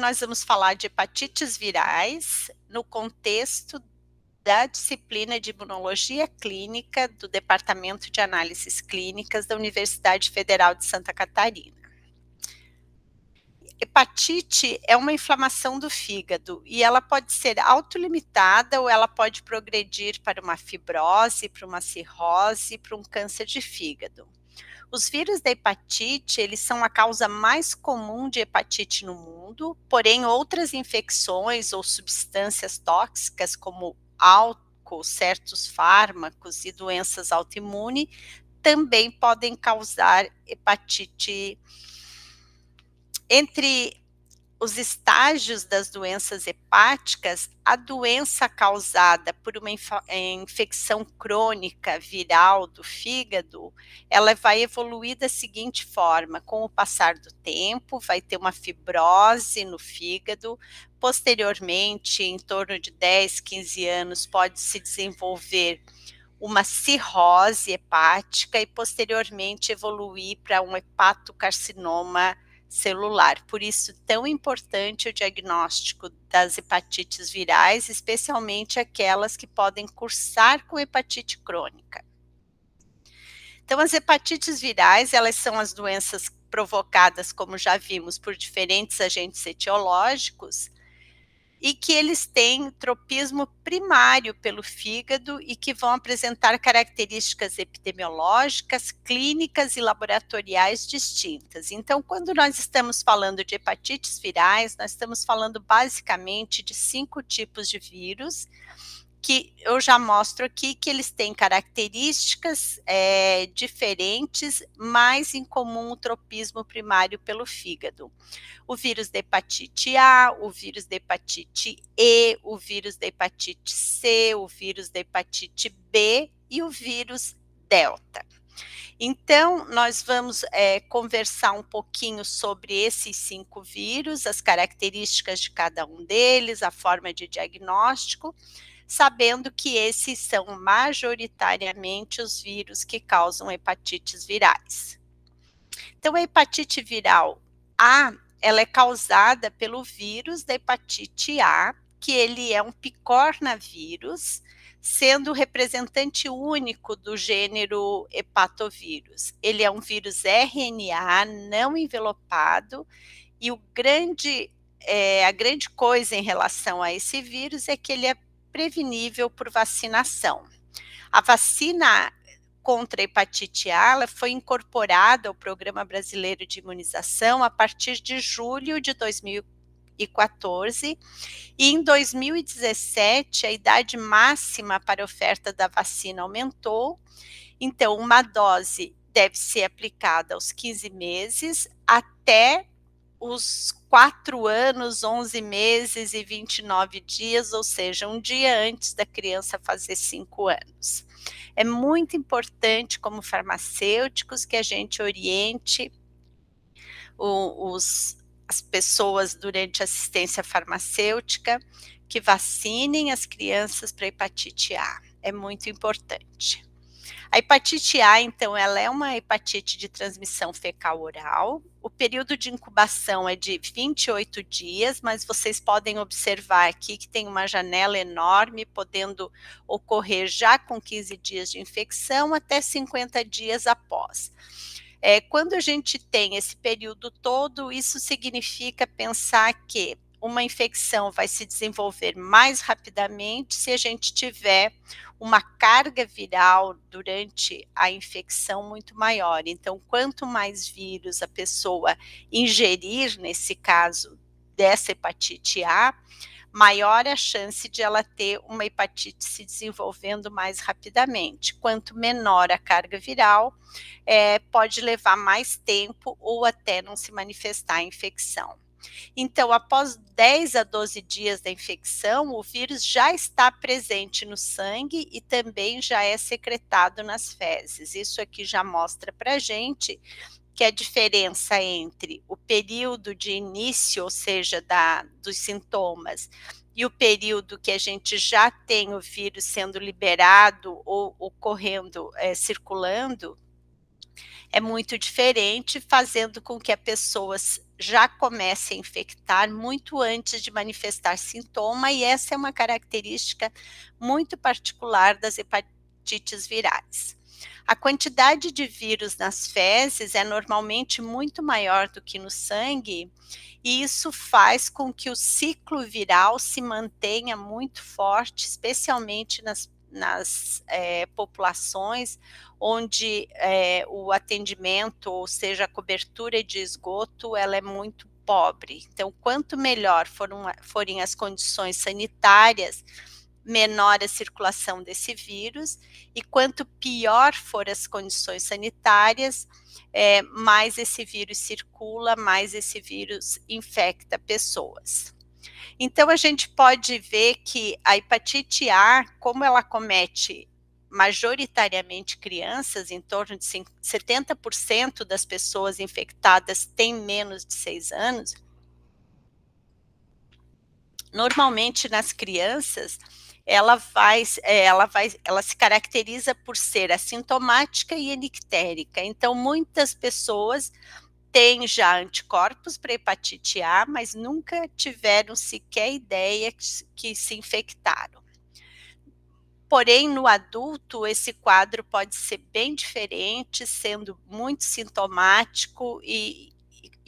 Nós vamos falar de hepatites virais no contexto da disciplina de Imunologia Clínica do Departamento de Análises Clínicas da Universidade Federal de Santa Catarina. Hepatite é uma inflamação do fígado e ela pode ser autolimitada ou ela pode progredir para uma fibrose, para uma cirrose, para um câncer de fígado. Os vírus da hepatite, eles são a causa mais comum de hepatite no mundo, porém outras infecções ou substâncias tóxicas como álcool, certos fármacos e doenças autoimunes também podem causar hepatite. Entre os estágios das doenças hepáticas, a doença causada por uma infecção crônica viral do fígado, ela vai evoluir da seguinte forma: com o passar do tempo, vai ter uma fibrose no fígado, posteriormente, em torno de 10, 15 anos, pode se desenvolver uma cirrose hepática e posteriormente evoluir para um hepatocarcinoma celular. Por isso, tão importante o diagnóstico das hepatites virais, especialmente aquelas que podem cursar com hepatite crônica. Então, as hepatites virais, elas são as doenças provocadas, como já vimos, por diferentes agentes etiológicos, e que eles têm tropismo primário pelo fígado e que vão apresentar características epidemiológicas, clínicas e laboratoriais distintas. Então, quando nós estamos falando de hepatites virais, nós estamos falando basicamente de 5 tipos de vírus, que eu já mostro aqui que eles têm características diferentes, mas em comum o tropismo primário pelo fígado. O vírus da hepatite A, o vírus da hepatite E, o vírus da hepatite C, o vírus da hepatite B e o vírus Delta. Então, nós vamos conversar um pouquinho sobre esses 5 vírus, as características de cada um deles, a forma de diagnóstico, sabendo que esses são majoritariamente os vírus que causam hepatites virais. Então, a hepatite viral A, ela é causada pelo vírus da hepatite A, que ele é um picornavírus, sendo o representante único do gênero hepatovirus. Ele é um vírus RNA não envelopado e a grande coisa em relação a esse vírus é que ele é prevenível por vacinação. A vacina contra a hepatite A, ela foi incorporada ao Programa Brasileiro de Imunização a partir de julho de 2014, e em 2017 a idade máxima para a oferta da vacina aumentou, então uma dose deve ser aplicada aos 15 meses até os 4 anos, 11 meses e 29 dias, ou seja, um dia antes da criança fazer 5 anos. É muito importante, como farmacêuticos, que a gente oriente as pessoas durante a assistência farmacêutica que vacinem as crianças para hepatite A. É muito importante. A hepatite A, então, ela é uma hepatite de transmissão fecal-oral. O período de incubação é de 28 dias, mas vocês podem observar aqui que tem uma janela enorme, podendo ocorrer já com 15 dias de infecção até 50 dias após. Quando a gente tem esse período todo, isso significa pensar que uma infecção vai se desenvolver mais rapidamente se a gente tiver uma carga viral durante a infecção muito maior. Então, quanto mais vírus a pessoa ingerir, nesse caso dessa hepatite A, maior a chance de ela ter uma hepatite se desenvolvendo mais rapidamente. Quanto menor a carga viral, pode levar mais tempo ou até não se manifestar a infecção. Então, após 10 a 12 dias da infecção, o vírus já está presente no sangue e também já é secretado nas fezes. Isso aqui já mostra para a gente que a diferença entre o período de início, ou seja, dos sintomas, e o período que a gente já tem o vírus sendo liberado ou ocorrendo, circulando, É muito diferente, fazendo com que a pessoa já comece a infectar muito antes de manifestar sintoma, e essa é uma característica muito particular das hepatites virais. A quantidade de vírus nas fezes é normalmente muito maior do que no sangue, e isso faz com que o ciclo viral se mantenha muito forte, especialmente nas populações onde o atendimento, ou seja, a cobertura de esgoto, ela é muito pobre. Então, quanto melhor forem as condições sanitárias, menor a circulação desse vírus, e quanto pior for as condições sanitárias, mais esse vírus circula, mais esse vírus infecta pessoas. Então, a gente pode ver que a hepatite A, como ela comete majoritariamente crianças, em torno de 70% das pessoas infectadas têm menos de 6 anos, normalmente nas crianças, ela se caracteriza por ser assintomática e enictérica. Então, muitas pessoas têm já anticorpos para hepatite A, mas nunca tiveram sequer ideia que se infectaram. Porém, no adulto, esse quadro pode ser bem diferente, sendo muito sintomático e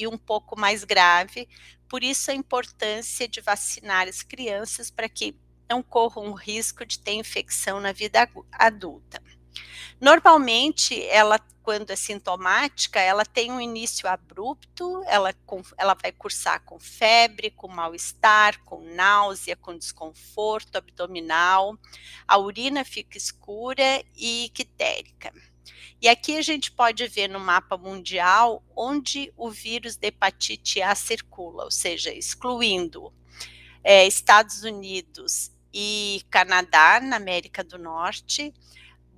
um pouco mais grave. Por isso, a importância de vacinar as crianças para que não corram o risco de ter infecção na vida adulta. Normalmente, ela, quando é sintomática, ela tem um início abrupto, ela vai cursar com febre, com mal-estar, com náusea, com desconforto abdominal, a urina fica escura e ictérica. E aqui a gente pode ver no mapa mundial onde o vírus da hepatite A circula, ou seja, excluindo Estados Unidos e Canadá, na América do Norte,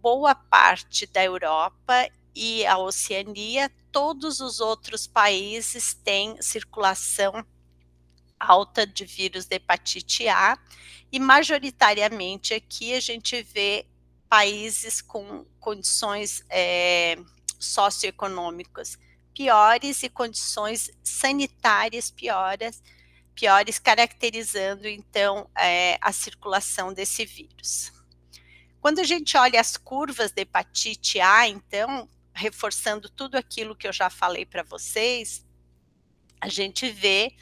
boa parte da Europa e a Oceania. Todos os outros países têm circulação alta de vírus da hepatite A, e majoritariamente aqui a gente vê países com condições socioeconômicas piores e condições sanitárias piores, caracterizando então a circulação desse vírus. Quando a gente olha as curvas da hepatite A, então, reforçando tudo aquilo que eu já falei para vocês, a gente vê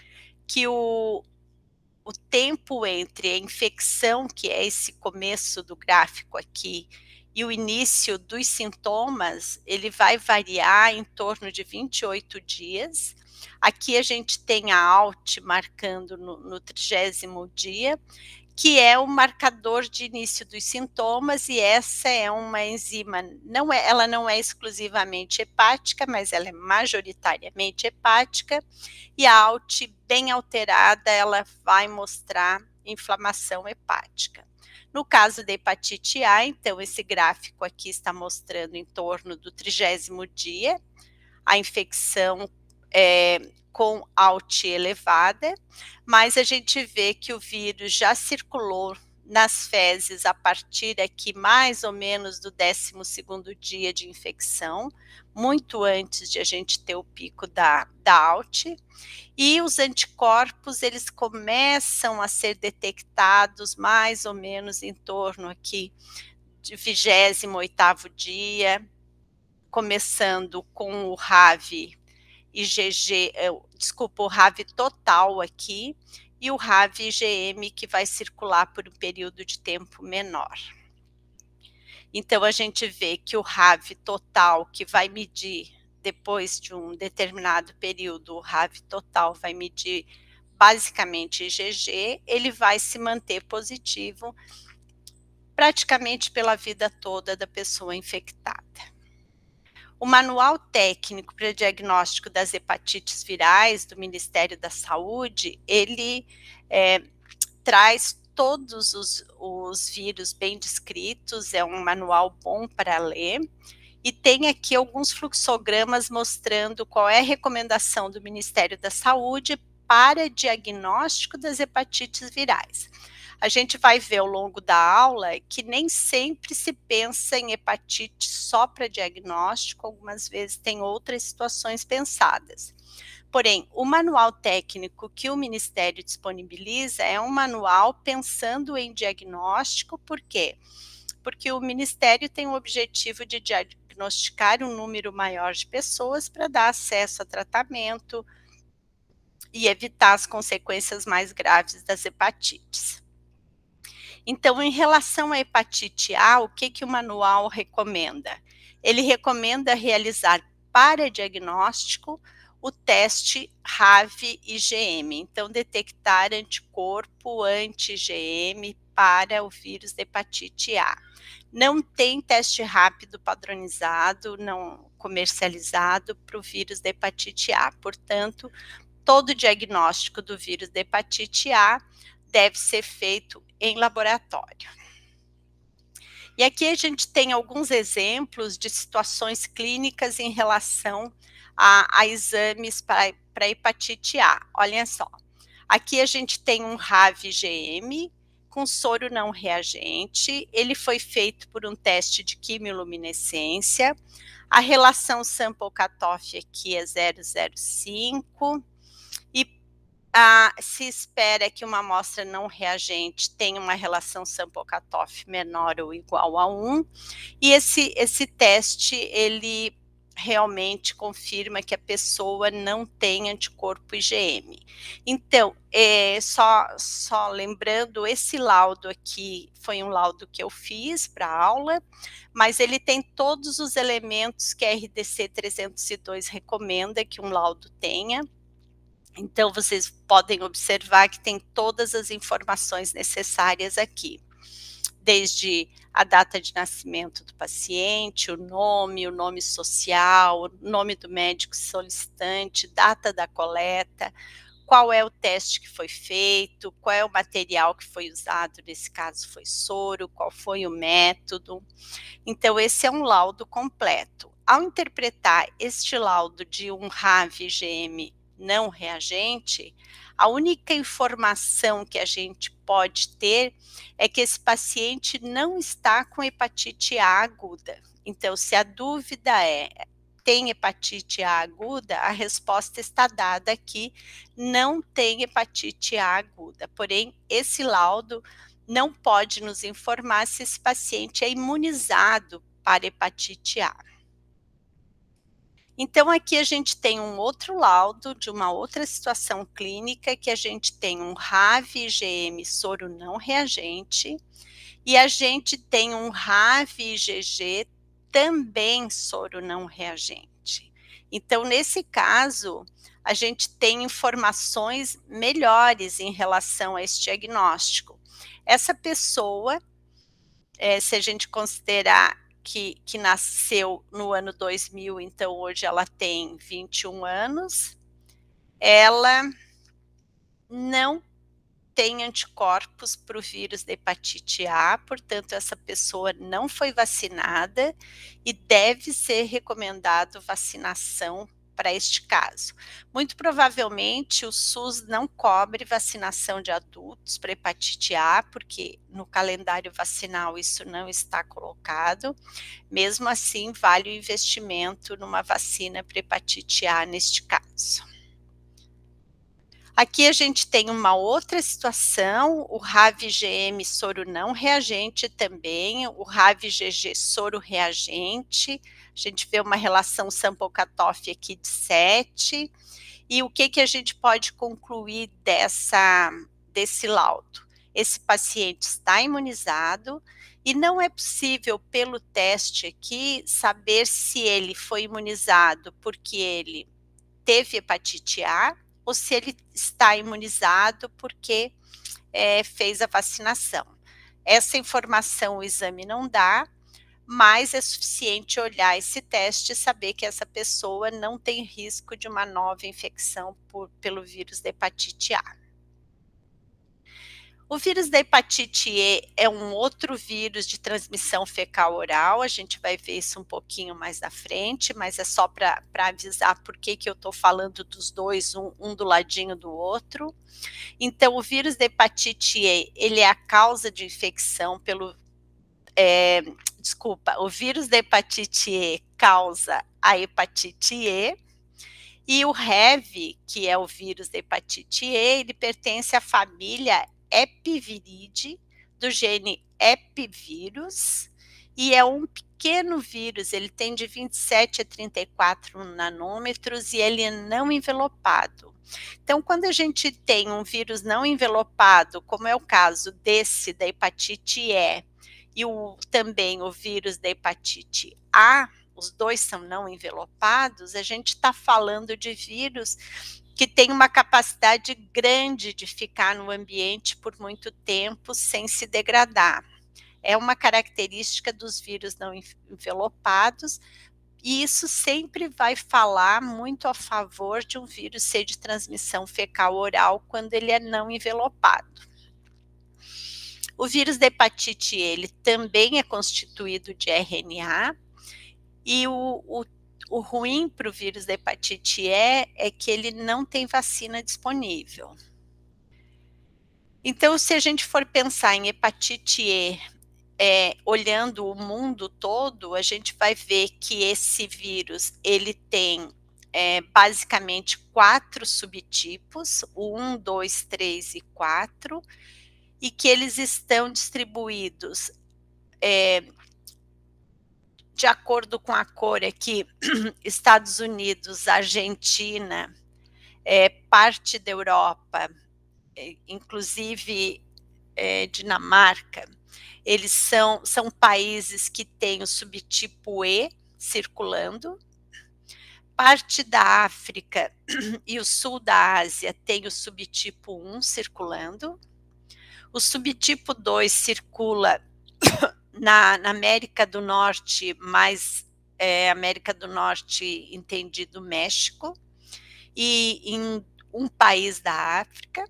que o tempo entre a infecção, que é esse começo do gráfico aqui, e o início dos sintomas, ele vai variar em torno de 28 dias. Aqui a gente tem a ALT marcando no 30º dia, que é o marcador de início dos sintomas, e essa é uma enzima, ela não é exclusivamente hepática, mas ela é majoritariamente hepática, e a ALT bem alterada, ela vai mostrar inflamação hepática. No caso da hepatite A, então, esse gráfico aqui está mostrando em torno do 30º dia, a infecção com ALT elevada, mas a gente vê que o vírus já circulou nas fezes a partir aqui mais ou menos do 12º dia de infecção, muito antes de a gente ter o pico da ALT, e os anticorpos, eles começam a ser detectados mais ou menos em torno aqui de 28º dia, começando com o RAV IgG, o RAV total aqui, e o RAV IgM, que vai circular por um período de tempo menor. Então, a gente vê que o RAV total, que vai medir depois de um determinado período, o RAV total vai medir basicamente IgG, ele vai se manter positivo praticamente pela vida toda da pessoa infectada. O Manual Técnico para Diagnóstico das Hepatites Virais do Ministério da Saúde, ele traz todos os vírus bem descritos, é um manual bom para ler, e tem aqui alguns fluxogramas mostrando qual é a recomendação do Ministério da Saúde para diagnóstico das hepatites virais. A gente vai ver ao longo da aula que nem sempre se pensa em hepatite só para diagnóstico, algumas vezes tem outras situações pensadas. Porém, o manual técnico que o Ministério disponibiliza é um manual pensando em diagnóstico, por quê? Porque o Ministério tem o objetivo de diagnosticar um número maior de pessoas para dar acesso a tratamento e evitar as consequências mais graves das hepatites. Então, em relação à hepatite A, o que o manual recomenda? Ele recomenda realizar para diagnóstico o teste RAV-IgM, então detectar anticorpo anti-IgM para o vírus da hepatite A. Não tem teste rápido padronizado, não comercializado para o vírus da hepatite A, portanto, todo diagnóstico do vírus da hepatite A deve ser feito em laboratório. E aqui a gente tem alguns exemplos de situações clínicas em relação a exames para hepatite A. Olhem só, aqui a gente tem um RAV-IgM com soro não reagente, ele foi feito por um teste de quimiluminescência, a relação sample cutoff aqui é 0,05, e se espera que uma amostra não reagente tenha uma relação sample cutoff menor ou igual a 1, e esse teste, ele realmente confirma que a pessoa não tem anticorpo IgM. Então, só lembrando, esse laudo aqui foi um laudo que eu fiz para a aula, mas ele tem todos os elementos que a RDC 302 recomenda que um laudo tenha. Então, vocês podem observar que tem todas as informações necessárias aqui, desde a data de nascimento do paciente, o nome social, o nome do médico solicitante, data da coleta, qual é o teste que foi feito, qual é o material que foi usado, nesse caso foi soro, qual foi o método. Então, esse é um laudo completo. Ao interpretar este laudo de um RAV-IgM não reagente, a única informação que a gente pode ter é que esse paciente não está com hepatite A aguda. Então, se a dúvida é, tem hepatite A aguda, a resposta está dada aqui, não tem hepatite A aguda. Porém, esse laudo não pode nos informar se esse paciente é imunizado para hepatite A. Então, aqui a gente tem um outro laudo de uma outra situação clínica, que a gente tem um RAV-IgM soro não reagente, e a gente tem um RAV-IgG também soro não reagente. Então, nesse caso, a gente tem informações melhores em relação a esse diagnóstico. Essa pessoa, se a gente considerar que nasceu no ano 2000, então hoje ela tem 21 anos, ela não tem anticorpos para o vírus da hepatite A, portanto, essa pessoa não foi vacinada e deve ser recomendado vacinação para este caso. Muito provavelmente o SUS não cobre vacinação de adultos para hepatite A, porque no calendário vacinal isso não está colocado. Mesmo assim, vale o investimento numa vacina para hepatite A neste caso. Aqui a gente tem uma outra situação, o RAV-IgM soro não reagente também, o RAV-IgG soro reagente, a gente vê uma relação sample cutoff aqui de 7, e o que a gente pode concluir desse laudo? Esse paciente está imunizado e não é possível pelo teste aqui saber se ele foi imunizado porque ele teve hepatite A, ou se ele está imunizado porque fez a vacinação. Essa informação o exame não dá, mas é suficiente olhar esse teste e saber que essa pessoa não tem risco de uma nova infecção pelo vírus da hepatite A. O vírus da hepatite E é um outro vírus de transmissão fecal-oral, a gente vai ver isso um pouquinho mais na frente, mas é só para avisar por que eu estou falando dos dois, um do ladinho do outro. Então, o vírus da hepatite E, ele é a causa de infecção pelo... desculpa, o vírus da hepatite E causa a hepatite E, e o Hev, que é o vírus da hepatite E, ele pertence à família Epiviridae, do gene epivírus, e é um pequeno vírus, ele tem de 27 a 34 nanômetros e ele é não envelopado. Então, quando a gente tem um vírus não envelopado, como é o caso desse da hepatite E, e também o vírus da hepatite A, os dois são não envelopados, a gente está falando de vírus que tem uma capacidade grande de ficar no ambiente por muito tempo sem se degradar. É uma característica dos vírus não envelopados, e isso sempre vai falar muito a favor de um vírus ser de transmissão fecal-oral quando ele é não envelopado. O vírus da hepatite E, ele também é constituído de RNA, e o ruim para o vírus da hepatite E é que ele não tem vacina disponível. Então, se a gente for pensar em hepatite E, olhando o mundo todo, a gente vai ver que esse vírus, ele tem basicamente 4 subtipos, o 1, 2, 3 e 4, e que eles estão distribuídos de acordo com a cor aqui, Estados Unidos, Argentina, parte da Europa, inclusive Dinamarca, eles são países que têm o subtipo E circulando. Parte da África e o sul da Ásia tem o subtipo 1 circulando. O subtipo 2 circula na América do Norte, mais América do Norte entendido México, e em um país da África.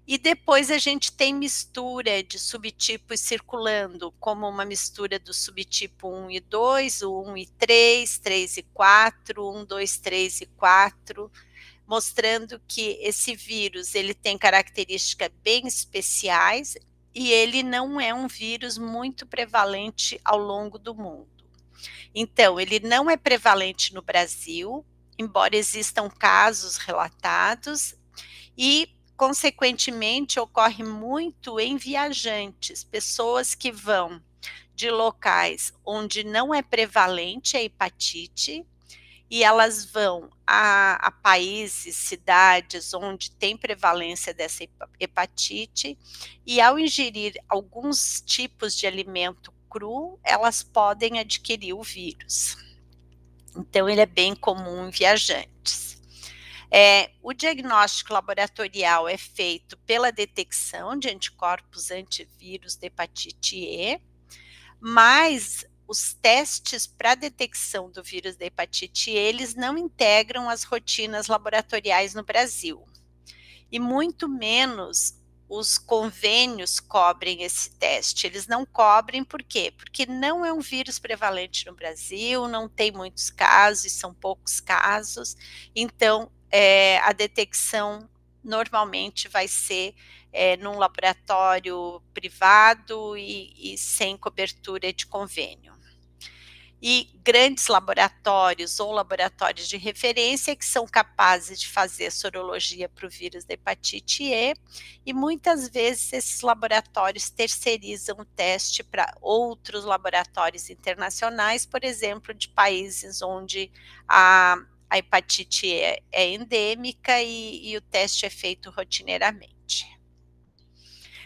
E depois a gente tem mistura de subtipos circulando, como uma mistura do subtipo 1 e 2, o 1 e 3, 3 e 4, 1, 2, 3 e 4, mostrando que esse vírus ele tem características bem especiais e ele não é um vírus muito prevalente ao longo do mundo. Então, ele não é prevalente no Brasil, embora existam casos relatados, e, consequentemente, ocorre muito em viajantes, pessoas que vão de locais onde não é prevalente a hepatite, e elas vão a países, cidades onde tem prevalência dessa hepatite, e ao ingerir alguns tipos de alimento cru, elas podem adquirir o vírus. Então, ele é bem comum em viajantes. O diagnóstico laboratorial é feito pela detecção de anticorpos antivírus da hepatite E, mas os testes para detecção do vírus da hepatite E, eles não integram as rotinas laboratoriais no Brasil. E muito menos os convênios cobrem esse teste. Eles não cobrem por quê? Porque não é um vírus prevalente no Brasil, não tem muitos casos, são poucos casos. Então, a detecção normalmente vai ser num laboratório privado e sem cobertura de convênio. E grandes laboratórios ou laboratórios de referência que são capazes de fazer sorologia para o vírus da hepatite E muitas vezes esses laboratórios terceirizam o teste para outros laboratórios internacionais, por exemplo, de países onde a hepatite E é endêmica e o teste é feito rotineiramente.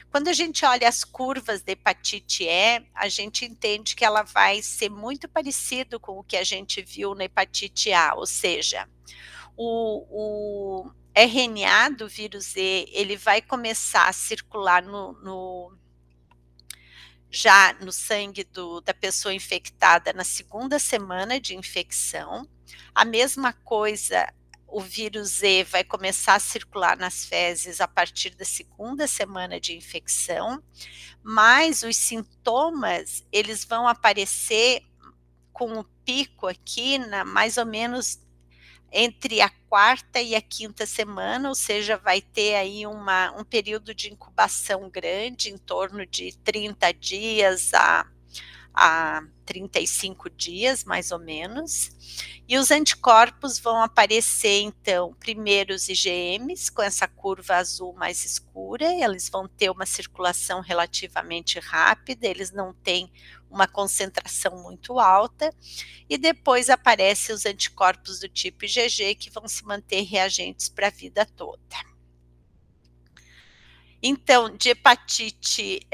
Quando a gente olha as curvas da hepatite E, a gente entende que ela vai ser muito parecido com o que a gente viu na hepatite A, ou seja, o RNA do vírus E, ele vai começar a circular já no sangue da pessoa infectada na segunda semana de infecção. A mesma coisa, o vírus E vai começar a circular nas fezes a partir da segunda semana de infecção, mas os sintomas, eles vão aparecer com o pico aqui na mais ou menos entre a quarta e a quinta semana, ou seja, vai ter aí um período de incubação grande, em torno de 30 dias a 35 dias, mais ou menos, e os anticorpos vão aparecer, então, primeiro os IgMs, com essa curva azul mais escura, eles vão ter uma circulação relativamente rápida, eles não têm uma concentração muito alta, e depois aparecem os anticorpos do tipo IgG, que vão se manter reagentes para a vida toda. Então, de hepatite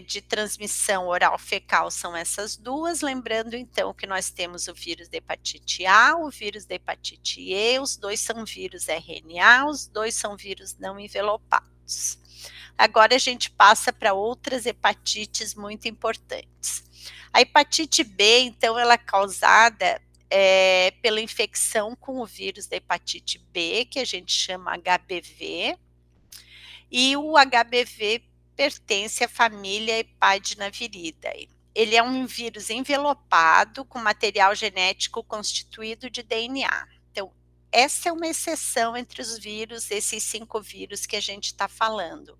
de transmissão oral fecal são essas duas, lembrando então que nós temos o vírus da hepatite A, o vírus da hepatite E, os dois são vírus RNA, os dois são vírus não envelopados. Agora a gente passa para outras hepatites muito importantes. A hepatite B, então, ela é causada pela infecção com o vírus da hepatite B, que a gente chama HBV, e o HBV pertence à família Hepadinavirida. Ele é um vírus envelopado com material genético constituído de DNA. Então, essa é uma exceção entre os vírus, esses 5 vírus que a gente está falando.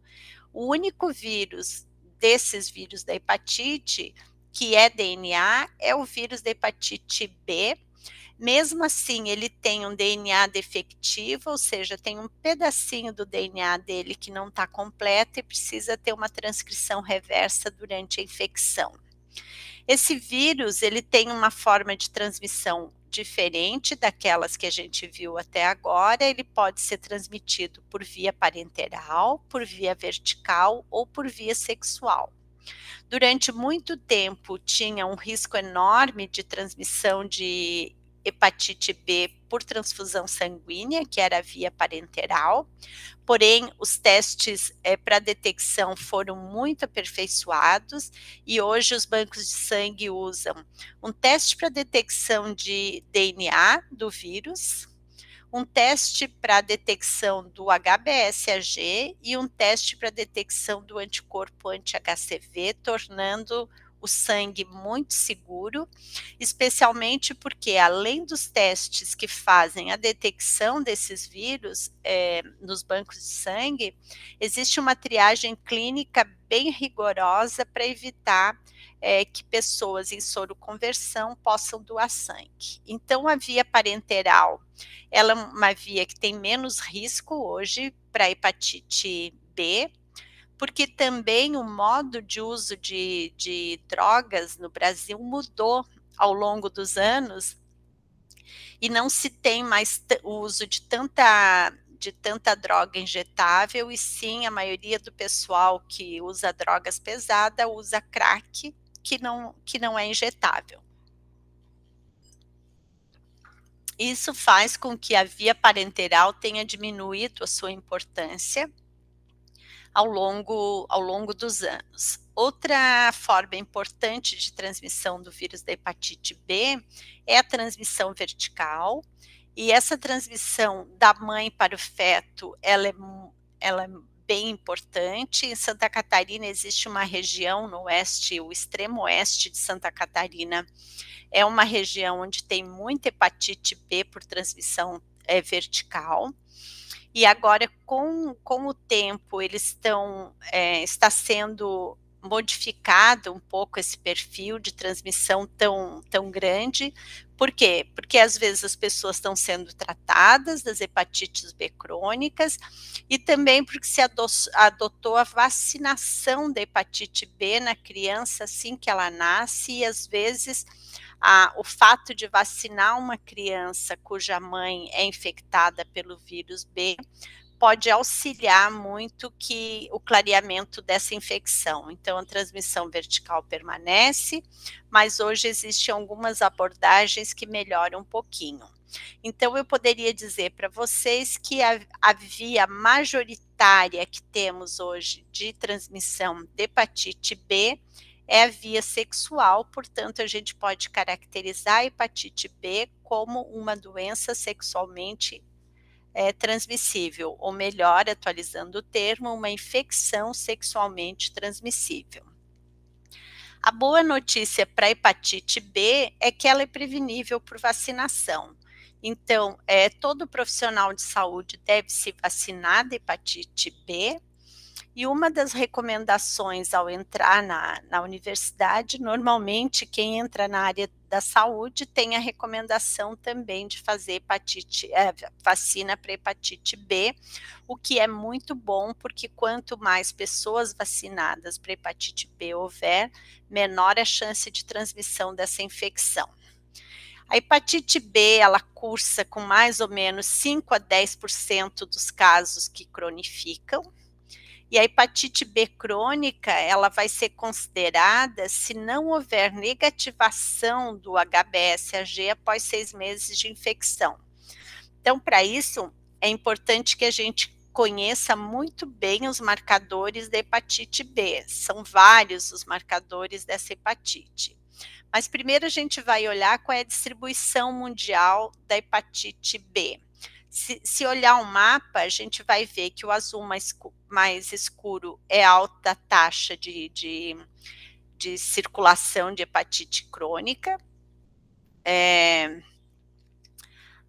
O único vírus desses vírus da hepatite que é DNA é o vírus da hepatite B. Mesmo assim, ele tem um DNA defectivo, ou seja, tem um pedacinho do DNA dele que não está completo e precisa ter uma transcrição reversa durante a infecção. Esse vírus, ele tem uma forma de transmissão diferente daquelas que a gente viu até agora, ele pode ser transmitido por via parenteral, por via vertical ou por via sexual. Durante muito tempo tinha um risco enorme de transmissão de hepatite B por transfusão sanguínea, que era a via parenteral, porém os testes para detecção foram muito aperfeiçoados e hoje os bancos de sangue usam um teste para detecção de DNA do vírus, um teste para detecção do HBsAg e um teste para detecção do anticorpo anti-HCV, tornando o sangue muito seguro, especialmente porque, além dos testes que fazem a detecção desses vírus nos bancos de sangue, existe uma triagem clínica bem rigorosa para evitar que pessoas em soroconversão possam doar sangue. Então, a via parenteral, ela é uma via que tem menos risco hoje para hepatite B, porque também o modo de uso de drogas no Brasil mudou ao longo dos anos e não se tem mais o uso de tanta droga injetável, e sim a maioria do pessoal que usa drogas pesadas usa crack, que não é injetável. Isso faz com que a via parenteral tenha diminuído a sua importância ao longo dos anos. Outra forma importante de transmissão do vírus da hepatite B é a transmissão vertical, e essa transmissão da mãe para o feto, ela é bem importante. Em Santa Catarina existe uma região no oeste, o extremo oeste de Santa Catarina, é uma região onde tem muita hepatite B por transmissão vertical. E agora, com o tempo, está sendo modificado um pouco esse perfil de transmissão tão grande. Por quê? Porque às vezes as pessoas estão sendo tratadas das hepatites B crônicas e também porque se adotou a vacinação da hepatite B na criança assim que ela nasce, e às vezes o fato de vacinar uma criança cuja mãe é infectada pelo vírus B pode auxiliar muito o clareamento dessa infecção. Então, a transmissão vertical permanece, mas hoje existem algumas abordagens que melhoram um pouquinho. Então, eu poderia dizer para vocês que a via majoritária que temos hoje de transmissão de hepatite B é a via sexual, portanto, a gente pode caracterizar a hepatite B como uma doença sexualmente transmissível, ou melhor, atualizando o termo, uma infecção sexualmente transmissível. A boa notícia para a hepatite B é que ela é prevenível por vacinação. Então, todo profissional de saúde deve se vacinar da hepatite B. E uma das recomendações ao entrar na universidade, normalmente quem entra na área da saúde tem a recomendação também de fazer vacina para hepatite B, o que é muito bom, porque quanto mais pessoas vacinadas para hepatite B houver, menor a chance de transmissão dessa infecção. A hepatite B, ela cursa com mais ou menos 5 a 10% dos casos que cronificam. E a hepatite B crônica, ela vai ser considerada se não houver negativação do HBsAg após 6 meses de infecção. Então, para isso, é importante que a gente conheça muito bem os marcadores da hepatite B. São vários os marcadores dessa hepatite. Mas primeiro a gente vai olhar qual é a distribuição mundial da hepatite B. Se olhar um mapa, a gente vai ver que o azul mais escuro é alta taxa de circulação de hepatite crônica.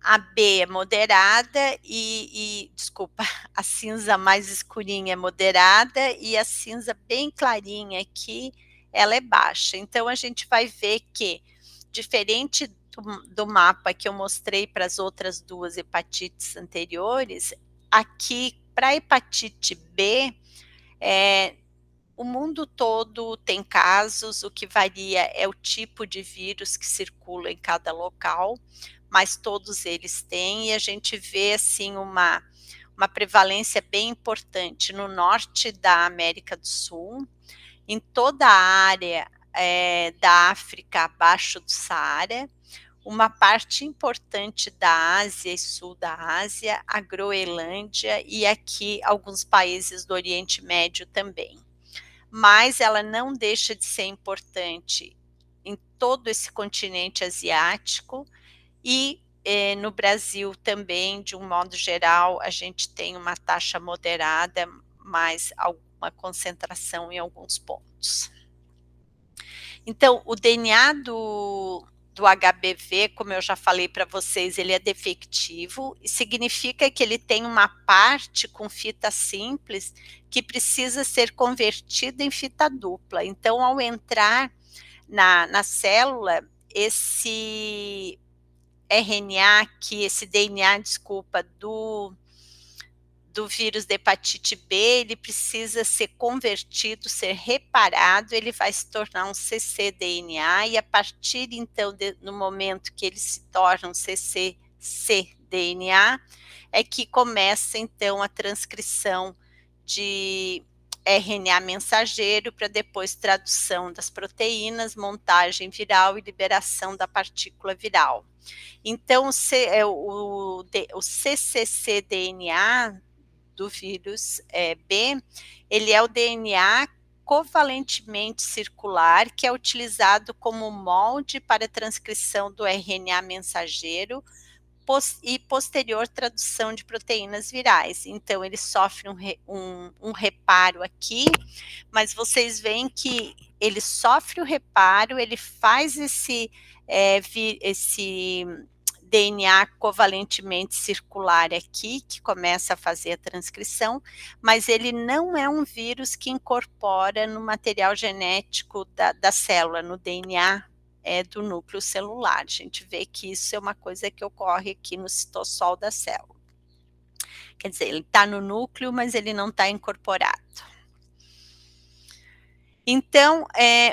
A B é moderada desculpa, a cinza mais escurinha é moderada e a cinza bem clarinha aqui, ela é baixa. Então, a gente vai ver que, diferente do mapa que eu mostrei para as outras duas hepatites anteriores, aqui, para a hepatite B, o mundo todo tem casos, o que varia é o tipo de vírus que circula em cada local, mas todos eles têm, e a gente vê, assim, uma prevalência bem importante no norte da América do Sul, em toda a área da África abaixo do Saara, uma parte importante da Ásia e sul da Ásia, a Groenlândia e aqui alguns países do Oriente Médio também. Mas ela não deixa de ser importante em todo esse continente asiático e no Brasil também, de um modo geral, a gente tem uma taxa moderada, mas alguma concentração em alguns pontos. Então, o DNA do HBV, como eu já falei para vocês, ele é defectivo, e significa que ele tem uma parte com fita simples que precisa ser convertida em fita dupla. Então, ao entrar na célula, esse RNA aqui, esse DNA, desculpa, do vírus da hepatite B, ele precisa ser convertido, ser reparado, ele vai se tornar um cccDNA, e a partir, então, no momento que ele se torna um cccDNA, é que começa, então, a transcrição de RNA mensageiro, para depois tradução das proteínas, montagem viral e liberação da partícula viral. Então, o cccDNA do vírus B, ele é o DNA covalentemente circular, que é utilizado como molde para a transcrição do RNA mensageiro e posterior tradução de proteínas virais. Então, ele sofre um reparo aqui, mas vocês veem que ele sofre o reparo, ele faz esse DNA covalentemente circular aqui, que começa a fazer a transcrição, mas ele não é um vírus que incorpora no material genético da célula, no DNA do núcleo celular. A gente vê que isso é uma coisa que ocorre aqui no citossol da célula. Quer dizer, ele está no núcleo, mas ele não está incorporado. Então,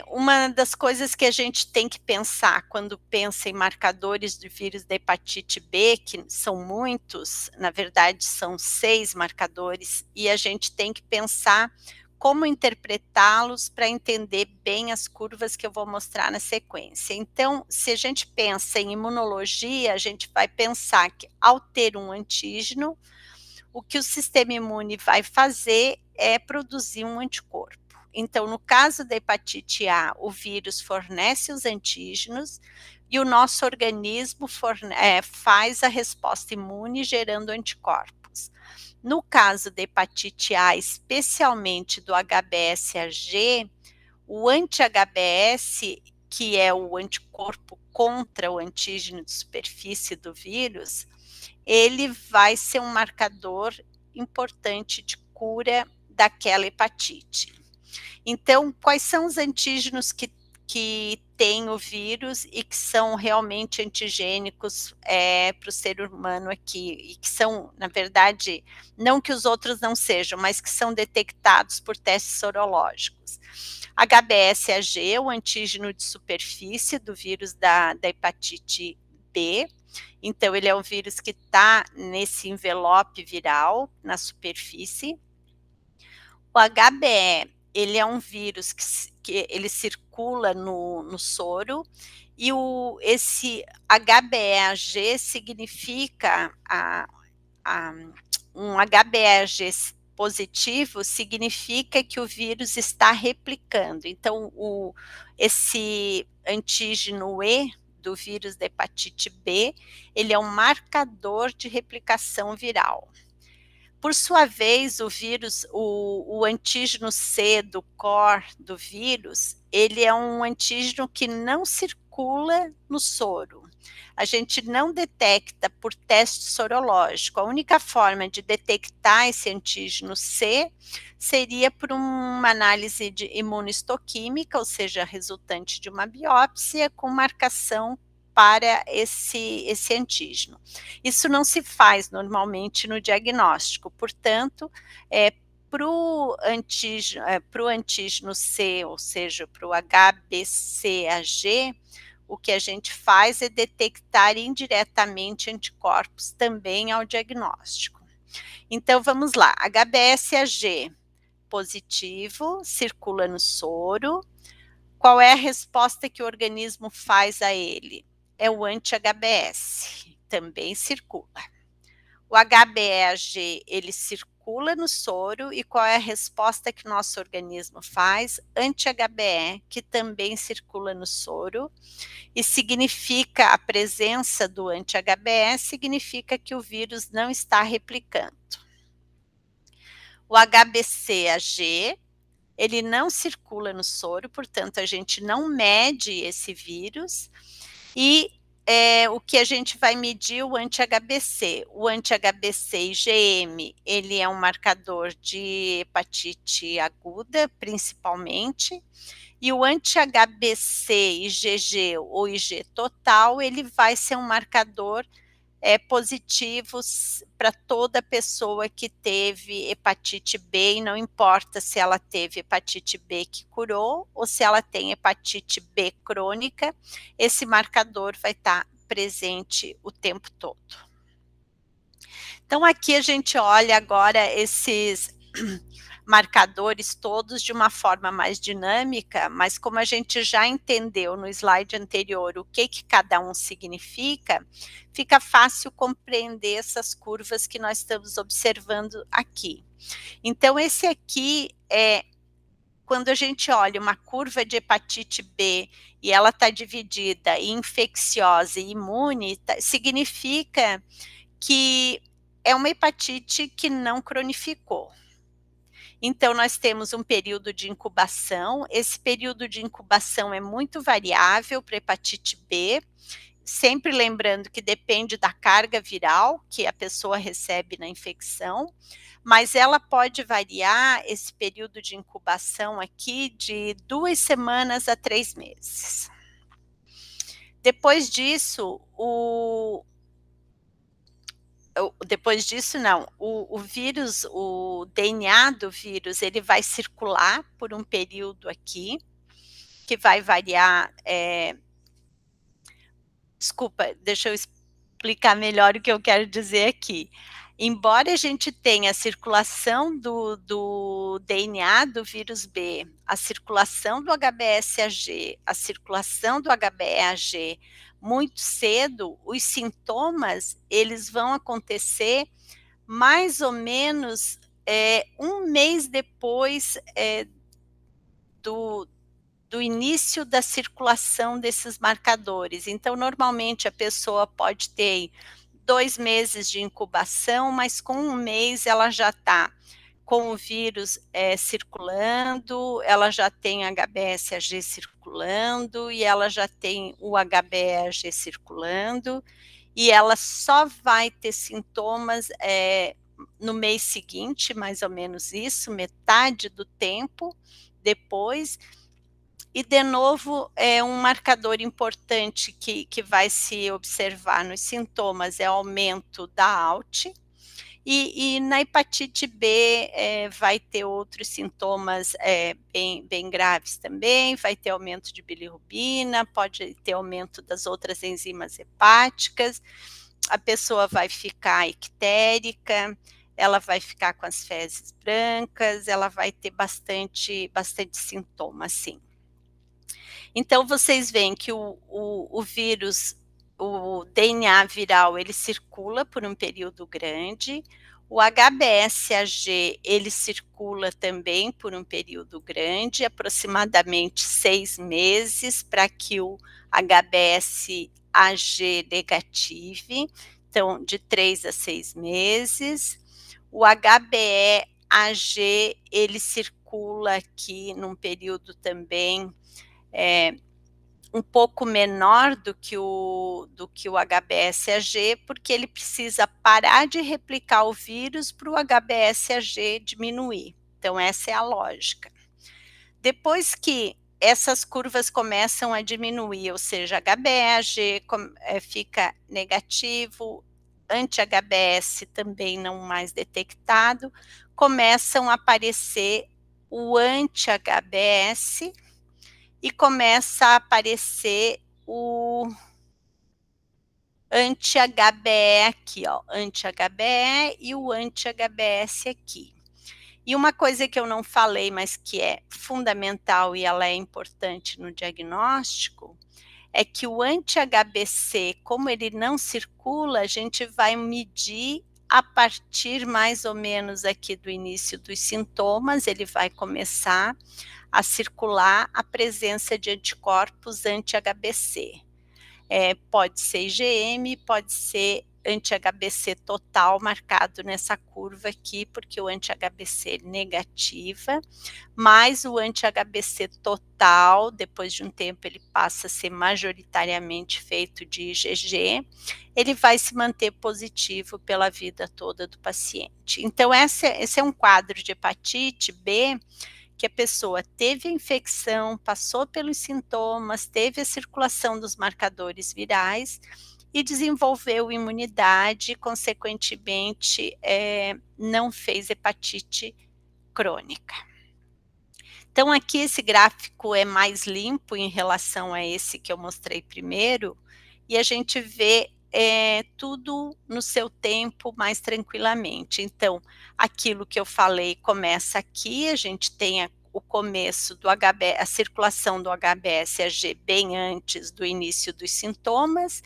uma das coisas que a gente tem que pensar quando pensa em marcadores de vírus da hepatite B, que são muitos, na verdade são 6 marcadores, e a gente tem que pensar como interpretá-los para entender bem as curvas que eu vou mostrar na sequência. Então, se a gente pensa em imunologia, a gente vai pensar que, ao ter um antígeno, o que o sistema imune vai fazer é produzir um anticorpo. Então, no caso da hepatite A, o vírus fornece os antígenos e o nosso organismo faz a resposta imune gerando anticorpos. No caso da hepatite A, especialmente do HBsAg, o anti-HBs, que é o anticorpo contra o antígeno de superfície do vírus, ele vai ser um marcador importante de cura daquela hepatite. Então, quais são os antígenos que têm o vírus e que são realmente antigênicos para o ser humano aqui, e que são, na verdade, não que os outros não sejam, mas que são detectados por testes sorológicos. HBsAg, o antígeno de superfície do vírus da hepatite B, então ele é um vírus que está nesse envelope viral, na superfície. O HBe, ele é um vírus que ele circula no soro, e esse HBeAg significa, um HBeAg positivo significa que o vírus está replicando. Então, esse antígeno E do vírus da hepatite B, ele é um marcador de replicação viral. Por sua vez, o vírus, o antígeno C do core do vírus, ele é um antígeno que não circula no soro. A gente não detecta por teste sorológico. A única forma de detectar esse antígeno C seria por uma análise de imunohistoquímica, ou seja, resultante de uma biópsia com marcação para esse antígeno. Isso não se faz normalmente no diagnóstico, portanto, para o antígeno C, ou seja, para o HBsAg, o que a gente faz é detectar indiretamente anticorpos também ao diagnóstico. Então, vamos lá, HBsAg positivo, circula no soro. Qual é a resposta que o organismo faz a ele? É o anti-HBs, também circula. O HBeAg, ele circula no soro, e qual é a resposta que nosso organismo faz? Anti-HBe, que também circula no soro, e significa, a presença do anti-HBe significa que o vírus não está replicando. O HBcAg, ele não circula no soro, portanto, a gente não mede esse vírus, e o que a gente vai medir o anti-HBc. O anti-HBc IgM, ele é um marcador de hepatite aguda, principalmente, e o anti-HBc IgG ou IG total, ele vai ser um marcador positivos para toda pessoa que teve hepatite B, e não importa se ela teve hepatite B que curou ou se ela tem hepatite B crônica, esse marcador vai estar presente o tempo todo. Então, aqui a gente olha agora esses marcadores todos de uma forma mais dinâmica, mas como a gente já entendeu no slide anterior o que cada um significa, fica fácil compreender essas curvas que nós estamos observando aqui. Então, esse aqui quando a gente olha uma curva de hepatite B e ela está dividida em infecciosa e imune, significa que é uma hepatite que não cronificou. Então, nós temos um período de incubação. Esse período de incubação é muito variável para hepatite B, sempre lembrando que depende da carga viral que a pessoa recebe na infecção, mas ela pode variar esse período de incubação aqui de 2 semanas a 3 meses. Depois disso, o vírus, o DNA do vírus, ele vai circular por um período aqui, que vai variar, desculpa, deixa eu explicar melhor o que eu quero dizer aqui. Embora a gente tenha a circulação do DNA do vírus B, a circulação do HBsAg, a circulação do HBeAg muito cedo, os sintomas, eles vão acontecer mais ou menos 1 mês depois do início da circulação desses marcadores. Então, normalmente, a pessoa pode ter 2 meses de incubação, mas com 1 mês ela já está com o vírus circulando, ela já tem HBsAg circulando, e ela já tem o HBeAg circulando, e ela só vai ter sintomas no mês seguinte, mais ou menos isso, metade do tempo depois. E, de novo, um marcador importante que vai se observar nos sintomas é o aumento da ALT, e na hepatite B vai ter outros sintomas bem graves também, vai ter aumento de bilirrubina, pode ter aumento das outras enzimas hepáticas, a pessoa vai ficar ictérica, ela vai ficar com as fezes brancas, ela vai ter bastante sintoma, sim. Então, vocês veem que o vírus, o DNA viral, ele circula por um período grande, o HBsAg, ele circula também por um período grande, aproximadamente 6 meses, para que o HBsAg negative, então, de 3 a 6 meses. O HBeAg, ele circula aqui num período também um pouco menor do que o HBsAg, porque ele precisa parar de replicar o vírus para o HBsAg diminuir. Então, essa é a lógica. Depois que essas curvas começam a diminuir, ou seja, HBeAg fica negativo, anti-HBs também não mais detectado, começam a aparecer o anti-HBs, e começa a aparecer o anti-HBe aqui, ó, anti-HBe e o anti-HBs aqui. E uma coisa que eu não falei, mas que é fundamental e ela é importante no diagnóstico, é que o anti-HBc, como ele não circula, a gente vai medir a partir mais ou menos aqui do início dos sintomas, ele vai começar a circular a presença de anticorpos anti-HBc. Pode ser IgM, pode ser anti-HBc total marcado nessa curva aqui, porque o anti-HBc negativa, mas o anti-HBc total, depois de um tempo ele passa a ser majoritariamente feito de IgG, ele vai se manter positivo pela vida toda do paciente. Então, esse é um quadro de hepatite B, que a pessoa teve a infecção, passou pelos sintomas, teve a circulação dos marcadores virais e desenvolveu imunidade, consequentemente, não fez hepatite crônica. Então, aqui esse gráfico é mais limpo em relação a esse que eu mostrei primeiro, e a gente vê tudo no seu tempo mais tranquilamente. Então, aquilo que eu falei começa aqui, a gente tem o começo do a circulação do HBsAg bem antes do início dos sintomas,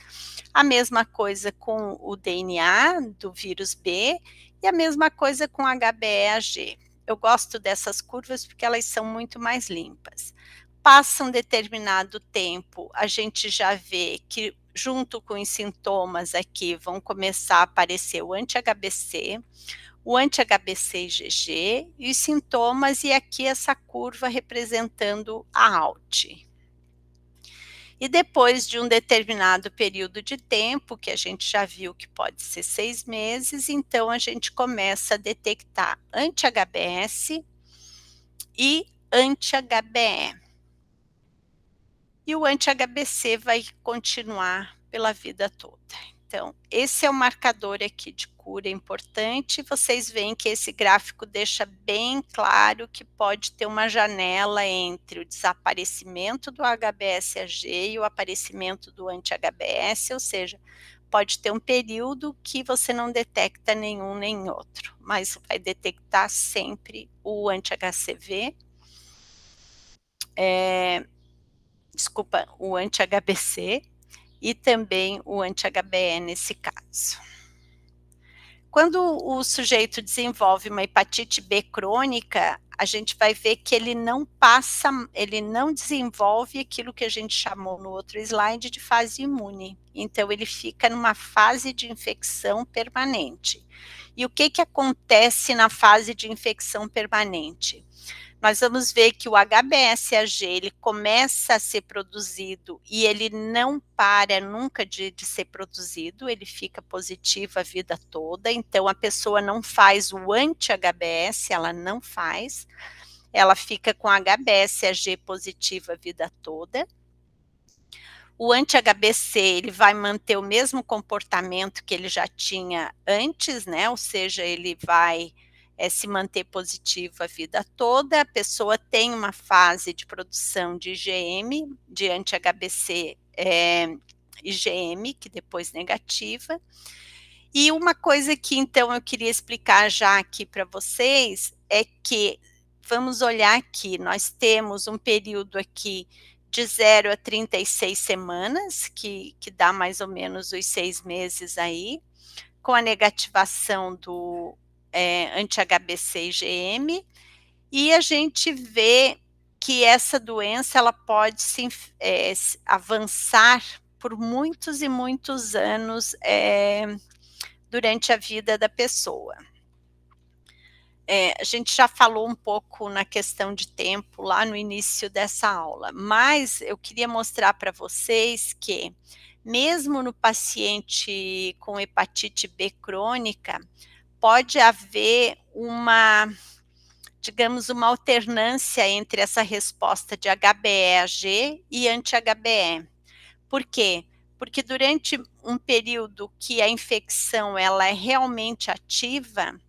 a mesma coisa com o DNA do vírus B, e a mesma coisa com HBeAg. Eu gosto dessas curvas porque elas são muito mais limpas. Passa um determinado tempo, a gente já vê que junto com os sintomas aqui vão começar a aparecer o anti-HBc, o anti-HBc IgG e os sintomas, e aqui essa curva representando a ALT. E depois de um determinado período de tempo, que a gente já viu que pode ser 6 meses, então a gente começa a detectar anti-HBs e anti-HBe. E o anti-HBc vai continuar pela vida toda. Então, esse é o marcador aqui de cura importante. Vocês veem que esse gráfico deixa bem claro que pode ter uma janela entre o desaparecimento do HBsAg e o aparecimento do anti-HBs, ou seja, pode ter um período que você não detecta nenhum nem outro, mas vai detectar sempre o anti-HCV, o anti-HBc e também o anti-HBe nesse caso. Quando o sujeito desenvolve uma hepatite B crônica, a gente vai ver que ele não desenvolve aquilo que a gente chamou no outro slide de fase imune. Então ele fica numa fase de infecção permanente. E o que que acontece na fase de infecção permanente? Nós vamos ver que o HBsAg ele começa a ser produzido e ele não para nunca de ser produzido, ele fica positivo a vida toda, então a pessoa não faz o anti-HBs, ela não faz, ela fica com HBsAg positivo a vida toda. O anti-HBC, ele vai manter o mesmo comportamento que ele já tinha antes, né, ou seja, ele vai se manter positivo a vida toda, a pessoa tem uma fase de produção de IgM, de anti-HBC IgM, que depois negativa. E uma coisa que então eu queria explicar já aqui para vocês é que, vamos olhar aqui, nós temos um período aqui de 0 a 36 semanas, que dá mais ou menos os 6 meses aí, com a negativação do anti-HBC IgM, e a gente vê que essa doença ela pode avançar por muitos e muitos anos durante a vida da pessoa. A gente já falou um pouco na questão de tempo lá no início dessa aula, mas eu queria mostrar para vocês que, mesmo no paciente com hepatite B crônica, pode haver digamos, uma alternância entre essa resposta de HBeAg e anti-HBe. Por quê? Porque durante um período que a infecção ela é realmente ativa,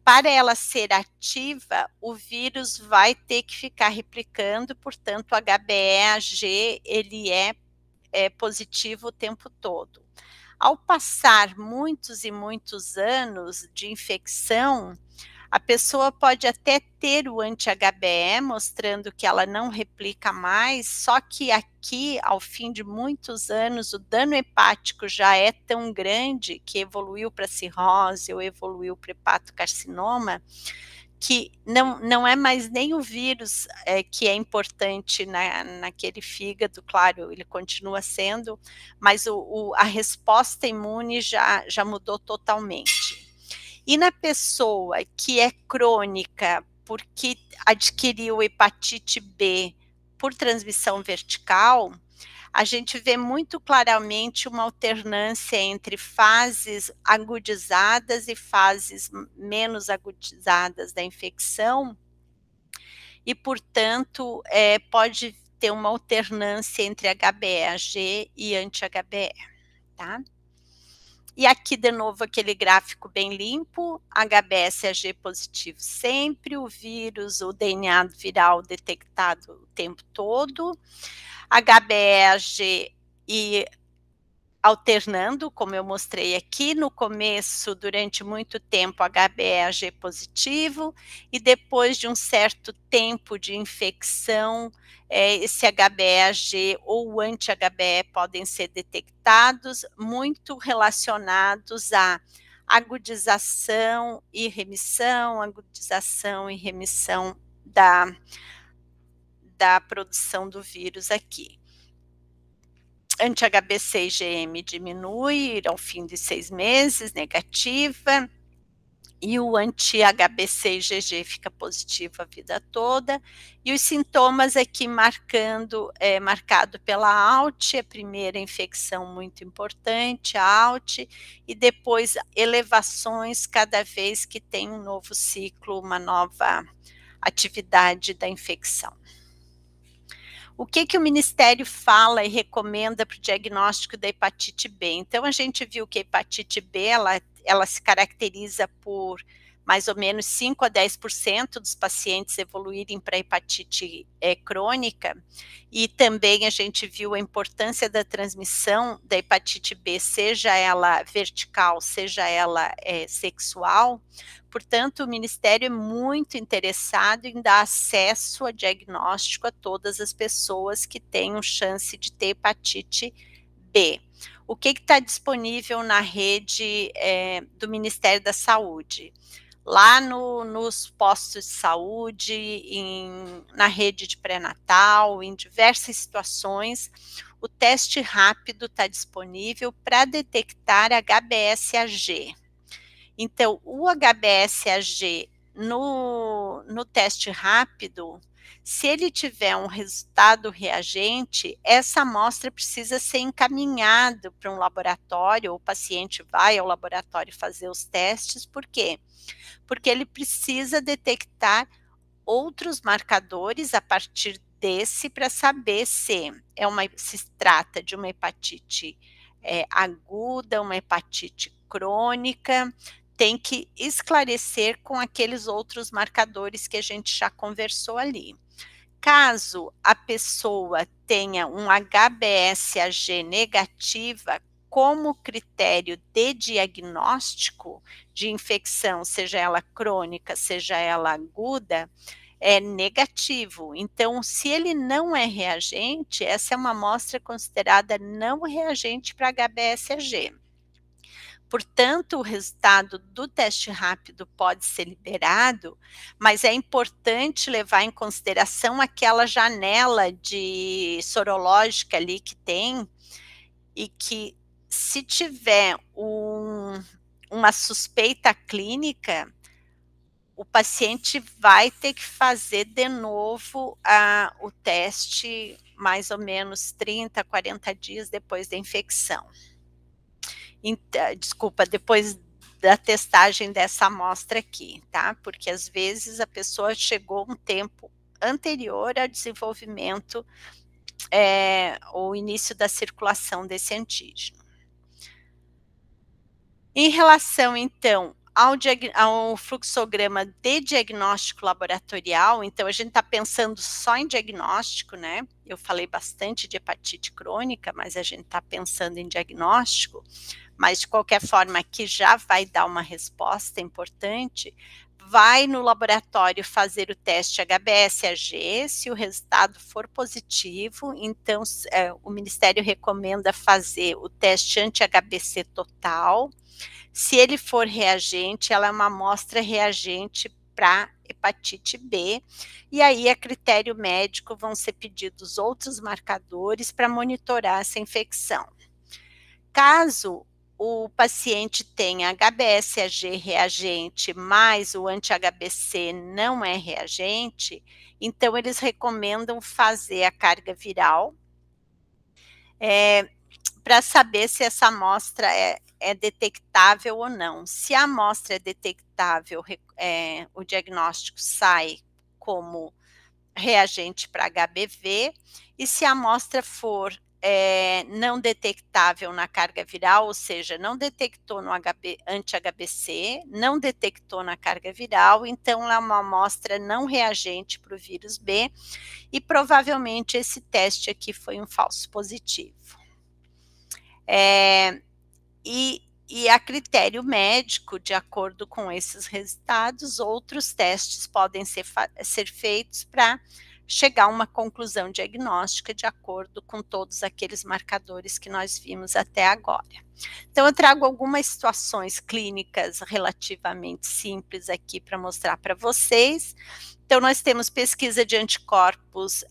para ela ser ativa, o vírus vai ter que ficar replicando, portanto, o HBeAg ele é positivo o tempo todo. Ao passar muitos e muitos anos de infecção, a pessoa pode até ter o anti-HBe, mostrando que ela não replica mais, só que aqui, ao fim de muitos anos, o dano hepático já é tão grande que evoluiu para cirrose ou evoluiu para hepatocarcinoma, que não é mais nem o vírus que é importante naquele fígado, claro, ele continua sendo, mas a resposta imune já mudou totalmente. E na pessoa que é crônica, porque adquiriu hepatite B por transmissão vertical, a gente vê muito claramente uma alternância entre fases agudizadas e fases menos agudizadas da infecção, e, portanto, pode ter uma alternância entre HBeAg e anti-HBe, tá? E aqui, de novo, aquele gráfico bem limpo, HBsAg positivo sempre, o vírus, o DNA viral detectado o tempo todo, HBeAg e alternando, como eu mostrei aqui, no começo, durante muito tempo, HBeAg positivo, e depois de um certo tempo de infecção, esse HBeAg ou o anti-HBe podem ser detectados, muito relacionados à agudização e remissão da produção do vírus aqui. Anti-HBC IgM diminui ao fim de 6 meses, negativa, e o anti-HBC IgG fica positivo a vida toda, e os sintomas aqui marcado pela ALT, a primeira infecção muito importante, a ALT, e depois elevações cada vez que tem um novo ciclo, uma nova atividade da infecção. O que o Ministério fala e recomenda para o diagnóstico da hepatite B? Então, a gente viu que a hepatite B, ela se caracteriza por mais ou menos 5 a 10% dos pacientes evoluírem para hepatite crônica, e também a gente viu a importância da transmissão da hepatite B, seja ela vertical, seja ela sexual. Portanto, o Ministério é muito interessado em dar acesso a diagnóstico a todas as pessoas que tenham chance de ter hepatite B. O que está disponível na rede do Ministério da Saúde? Lá nos postos de saúde, na rede de pré-natal, em diversas situações, o teste rápido está disponível para detectar HBsAg. Então, o HBsAg no teste rápido, se ele tiver um resultado reagente, essa amostra precisa ser encaminhada para um laboratório, o paciente vai ao laboratório fazer os testes, por quê? Porque ele precisa detectar outros marcadores a partir desse para saber se trata de uma hepatite aguda, uma hepatite crônica, tem que esclarecer com aqueles outros marcadores que a gente já conversou ali. Caso a pessoa tenha um HBsAg negativa, como critério de diagnóstico de infecção, seja ela crônica, seja ela aguda, é negativo. Então, se ele não é reagente, essa é uma amostra considerada não reagente para HBsAg. Portanto, o resultado do teste rápido pode ser liberado, mas é importante levar em consideração aquela janela de sorológica ali que tem, e que se tiver uma suspeita clínica, o paciente vai ter que fazer de novo o teste mais ou menos 30, 40 dias depois da infecção. Desculpa, depois da testagem dessa amostra aqui, tá? Porque às vezes a pessoa chegou um tempo anterior ao desenvolvimento, ou início da circulação desse antígeno. Em relação, então, ao fluxograma de diagnóstico laboratorial, então a gente está pensando só em diagnóstico, né? Eu falei bastante de hepatite crônica, mas a gente está pensando em diagnóstico, mas de qualquer forma aqui já vai dar uma resposta importante. Vai no laboratório fazer o teste HBsAg, se o resultado for positivo, então o Ministério recomenda fazer o teste anti-HBc total. Se ele for reagente, ela é uma amostra reagente para hepatite B, e aí a critério médico vão ser pedidos outros marcadores para monitorar essa infecção. Caso o paciente tenha HBsAg reagente, mas o anti-HBc não é reagente, então eles recomendam fazer a carga viral, para saber se essa amostra é detectável ou não. Se a amostra é detectável, o diagnóstico sai como reagente para HBV, e se a amostra for não detectável na carga viral, ou seja, não detectou no anti-HBc, não detectou na carga viral, então é uma amostra não reagente para o vírus B, e provavelmente esse teste aqui foi um falso positivo. E a critério médico, de acordo com esses resultados, outros testes podem ser feitos para chegar a uma conclusão diagnóstica de acordo com todos aqueles marcadores que nós vimos até agora. Então, eu trago algumas situações clínicas relativamente simples aqui para mostrar para vocês. Então, nós temos pesquisa de anticorpos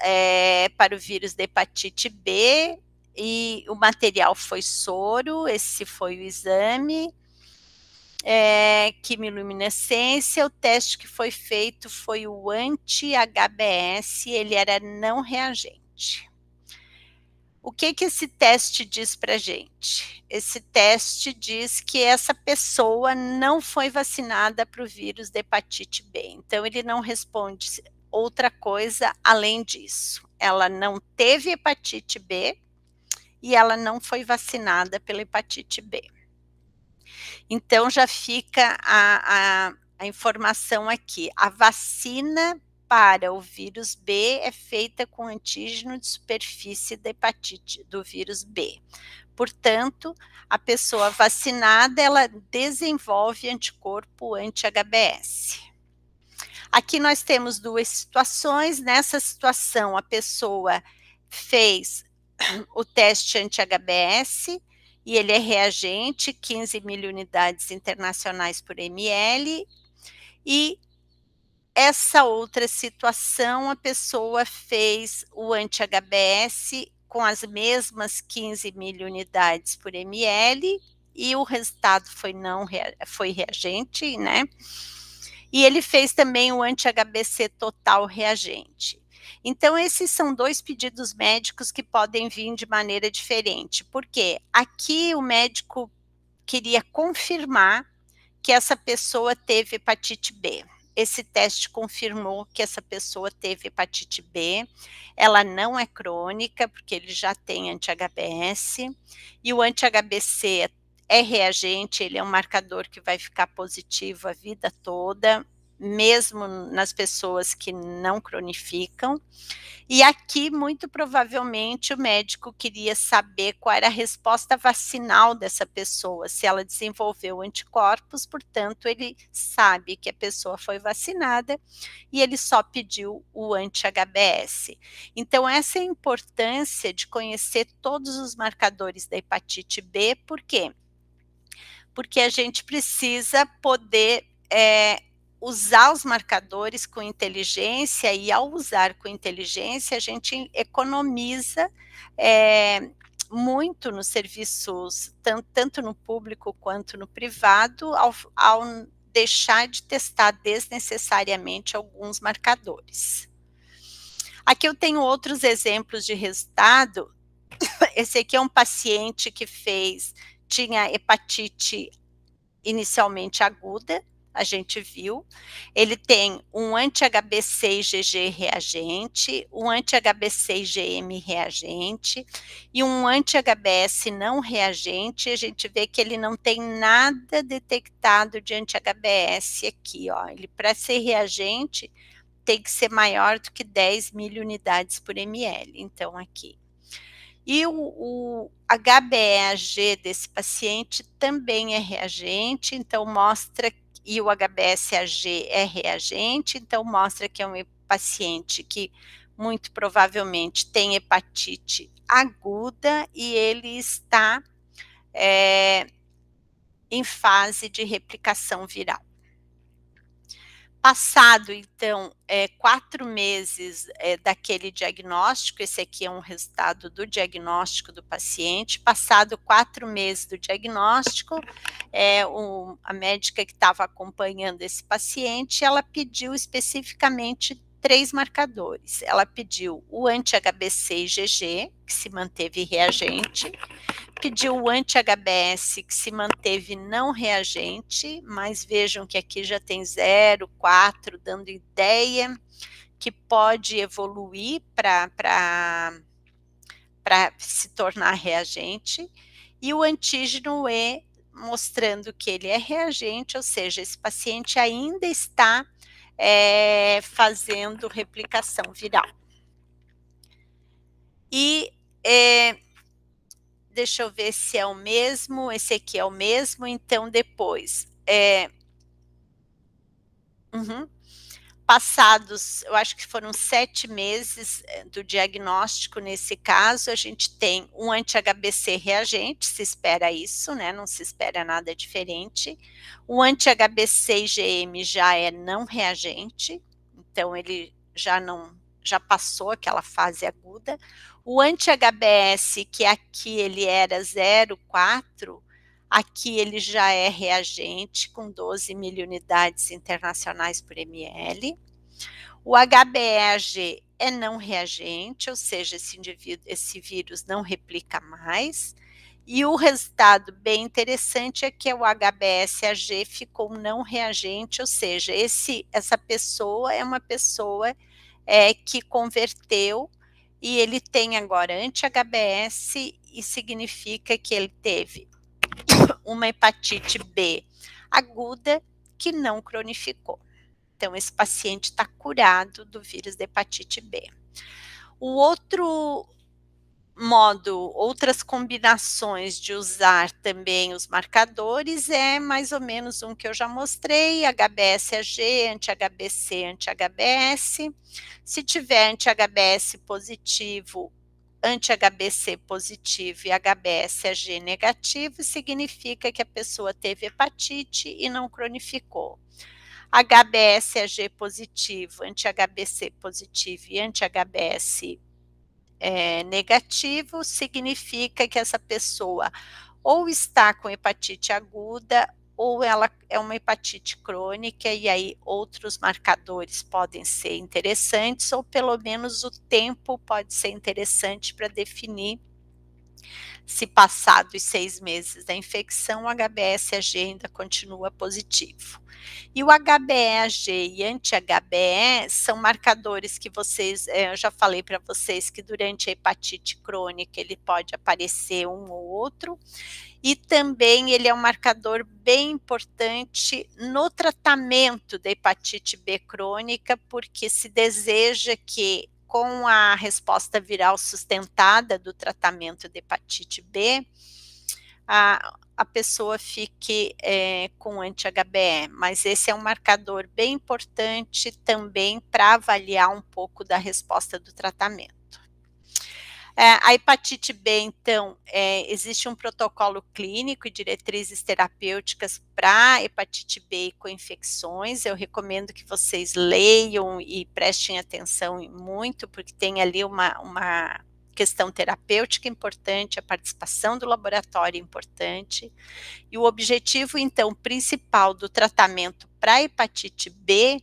para o vírus da hepatite B, e o material foi soro, esse foi o exame, quimiluminescência, o teste que foi feito foi o anti-HBs, ele era não reagente. O que esse teste diz para gente? Esse teste diz que essa pessoa não foi vacinada para o vírus da hepatite B, então ele não responde outra coisa além disso. Ela não teve hepatite B, e ela não foi vacinada pela hepatite B. Então, já fica a informação aqui. A vacina para o vírus B é feita com antígeno de superfície da hepatite do vírus B. Portanto, a pessoa vacinada, ela desenvolve anticorpo anti-HBs. Aqui nós temos duas situações. Nessa situação, a pessoa fez o teste anti-HBs, e ele é reagente, 15.000 unidades internacionais por ml, e essa outra situação, a pessoa fez o anti-HBS com as mesmas 15.000 unidades por ml, e o resultado foi reagente, né? E ele fez também o anti-HBC total reagente. Então, esses são 2 pedidos médicos que podem vir de maneira diferente, porque aqui o médico queria confirmar que essa pessoa teve hepatite B. Esse teste confirmou que essa pessoa teve hepatite B, ela não é crônica, porque ele já tem anti-HBS, e o anti-HBC é reagente, ele é um marcador que vai ficar positivo a vida toda, mesmo nas pessoas que não cronificam. E aqui, muito provavelmente, o médico queria saber qual era a resposta vacinal dessa pessoa, se ela desenvolveu anticorpos, portanto, ele sabe que a pessoa foi vacinada e ele só pediu o anti-HBS. Então, essa é a importância de conhecer todos os marcadores da hepatite B, por quê? Porque a gente precisa poder usar os marcadores com inteligência, e ao usar com inteligência, a gente economiza muito nos serviços, tanto no público quanto no privado, ao deixar de testar desnecessariamente alguns marcadores. Aqui eu tenho outros exemplos de resultado. Esse aqui é um paciente que tinha hepatite inicialmente aguda, a gente viu, ele tem um anti-HBC IgG reagente, um anti-HBC IgM reagente e um anti-HBS não reagente. A gente vê que ele não tem nada detectado de anti-HBS aqui, ó. Ele, para ser reagente, tem que ser maior do que 10.000 unidades por ml, então aqui. E o HBeAg desse paciente também é reagente, então mostra, e o HBsAg é reagente, então mostra que é um paciente que muito provavelmente tem hepatite aguda e ele está em fase de replicação viral. Passado, então, 4 meses daquele diagnóstico, esse aqui é um resultado do diagnóstico do paciente. Passado 4 meses do diagnóstico, a médica que estava acompanhando esse paciente, ela pediu especificamente 3 marcadores. Ela pediu o anti-HBC IgG, que se manteve reagente, pediu o anti-HBS, que se manteve não reagente, mas vejam que aqui já tem 0, 4, dando ideia que pode evoluir para se tornar reagente, e o antígeno E, mostrando que ele é reagente, ou seja, esse paciente ainda está fazendo replicação viral. E deixa eu ver se é o mesmo, esse aqui é o mesmo, então depois, passados, eu acho que foram 7 meses do diagnóstico nesse caso, a gente tem um anti-HBC reagente, se espera isso, né, não se espera nada diferente, o anti-HBC IgM já é não reagente, então ele já passou aquela fase aguda. O anti-HBS, que aqui ele era 0,4, aqui ele já é reagente, com 12.000 unidades internacionais por ml. O HBeAg é não reagente, ou seja, esse vírus não replica mais. E o resultado bem interessante é que o HBsAg ficou não reagente, ou seja, essa pessoa é uma pessoa que converteu, e ele tem agora anti-HBS, e significa que ele teve uma hepatite B aguda que não cronificou. Então, esse paciente está curado do vírus da hepatite B. O outro modo, outras combinações de usar também os marcadores é mais ou menos um que eu já mostrei, HBsAg, anti-HBC, anti-HBS. Se tiver anti-HBS positivo, anti-HBC positivo e HBsAg negativo, significa que a pessoa teve hepatite e não cronificou. HBsAg positivo, anti-HBC positivo e anti-HBs negativo, significa que essa pessoa ou está com hepatite aguda ou ela é uma hepatite crônica, e aí outros marcadores podem ser interessantes, ou pelo menos o tempo pode ser interessante para definir se passados os 6 meses da infecção, o HBsAg ainda continua positivo. E o HBeAg e anti-HBe são marcadores que vocês, eu já falei para vocês que durante a hepatite crônica ele pode aparecer um ou outro, e também ele é um marcador bem importante no tratamento da hepatite B crônica, porque se deseja que, com a resposta viral sustentada do tratamento de hepatite B, a pessoa fique com anti-HBe, mas esse é um marcador bem importante também para avaliar um pouco da resposta do tratamento. A hepatite B, então, existe um protocolo clínico e diretrizes terapêuticas para hepatite B com infecções. Eu recomendo que vocês leiam e prestem atenção muito, porque tem ali uma questão terapêutica importante, a participação do laboratório importante. E o objetivo, então, principal do tratamento para hepatite B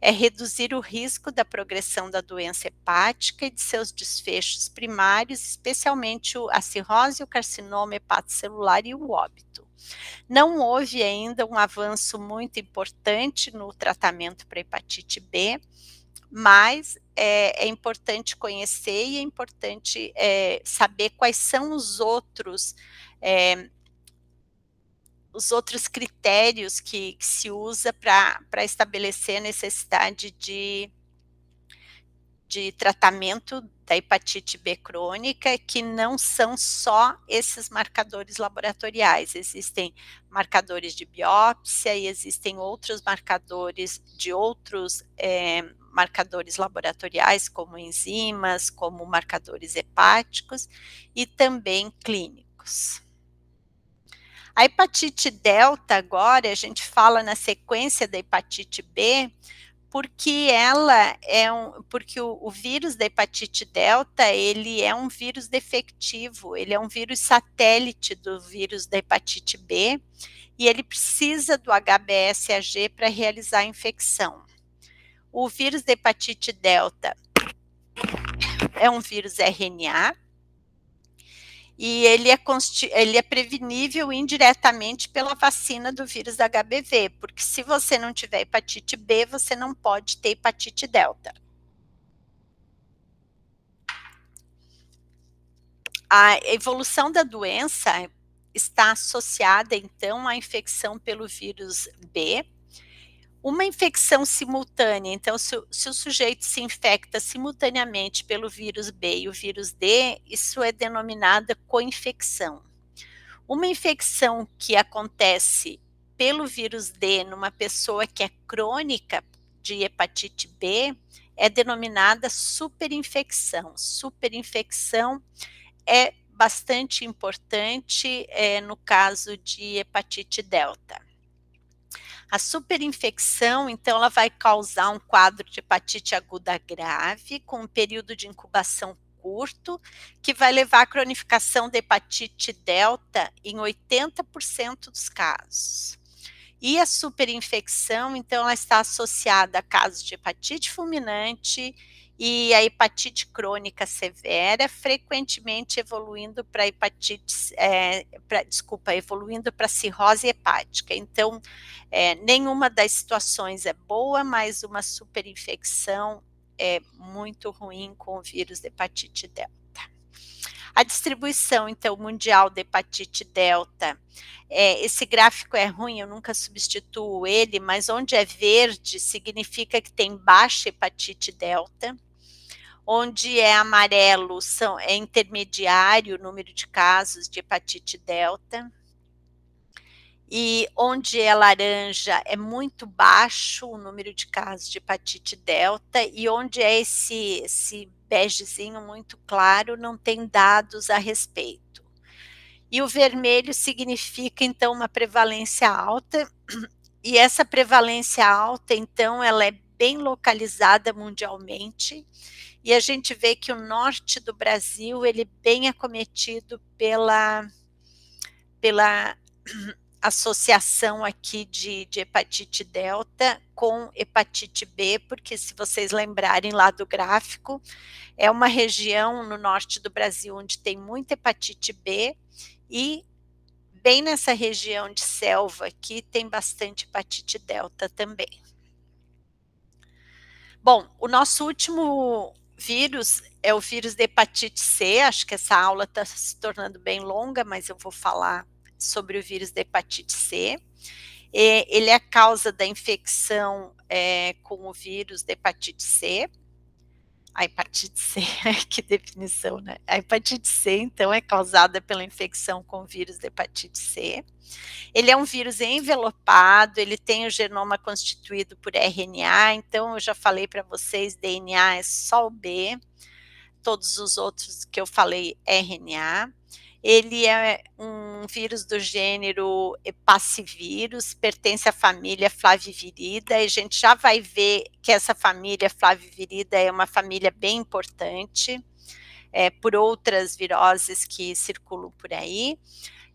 é reduzir o risco da progressão da doença hepática e de seus desfechos primários, especialmente a cirrose, o carcinoma hepatocelular e o óbito. Não houve ainda um avanço muito importante no tratamento para hepatite B, mas é importante conhecer e é importante saber quais são os outros critérios que se usa para estabelecer a necessidade de tratamento da hepatite B crônica, que não são só esses marcadores laboratoriais, existem marcadores de biópsia e existem outros marcadores de outros marcadores laboratoriais, como enzimas, como marcadores hepáticos e também clínicos. A hepatite delta, agora, a gente fala na sequência da hepatite B, porque porque o vírus da hepatite delta, ele é um vírus defectivo, ele é um vírus satélite do vírus da hepatite B, e ele precisa do HBsAg para realizar a infecção. O vírus da hepatite delta é um vírus RNA, e ele é prevenível indiretamente pela vacina do vírus da HBV, porque se você não tiver hepatite B, você não pode ter hepatite delta. A evolução da doença está associada, então, à infecção pelo vírus B. Uma infecção simultânea, então, se o sujeito se infecta simultaneamente pelo vírus B e o vírus D, isso é denominada co-infecção. Uma infecção que acontece pelo vírus D numa pessoa que é crônica de hepatite B é denominada superinfecção. Superinfecção é bastante importante no caso de hepatite delta. A superinfecção, então, ela vai causar um quadro de hepatite aguda grave, com um período de incubação curto, que vai levar à cronificação da hepatite delta em 80% dos casos. E a superinfecção, então, ela está associada a casos de hepatite fulminante e a hepatite crônica severa, frequentemente evoluindo para evoluindo para cirrose hepática. Então, nenhuma das situações é boa, mas uma superinfecção é muito ruim com o vírus da hepatite delta. A distribuição, então, mundial da hepatite delta, esse gráfico é ruim, eu nunca substituo ele, mas onde é verde significa que tem baixa hepatite delta, onde é amarelo é intermediário o número de casos de hepatite delta, e onde é laranja é muito baixo o número de casos de hepatite delta, e onde é esse begezinho muito claro, não tem dados a respeito. E o vermelho significa, então, uma prevalência alta, e essa prevalência alta, então, ela é bem localizada mundialmente, e a gente vê que o norte do Brasil, ele é bem acometido pela associação aqui de hepatite delta com hepatite B, porque se vocês lembrarem lá do gráfico, é uma região no norte do Brasil onde tem muita hepatite B, e bem nessa região de selva aqui tem bastante hepatite delta também. Bom, o nosso último vírus é o vírus da hepatite C, acho que essa aula está se tornando bem longa, mas eu vou falar sobre o vírus da hepatite C. Ele é a causa da infecção com o vírus da hepatite C. A hepatite C, que definição, né? A hepatite C, então, é causada pela infecção com o vírus da hepatite C. Ele é um vírus envelopado, ele tem o genoma constituído por RNA, então eu já falei para vocês, DNA é só o B, todos os outros que eu falei RNA. Ele é um vírus do gênero Passivírus, pertence à família Flavivirida, e a gente já vai ver que essa família Flavivirida é uma família bem importante, por outras viroses que circulam por aí.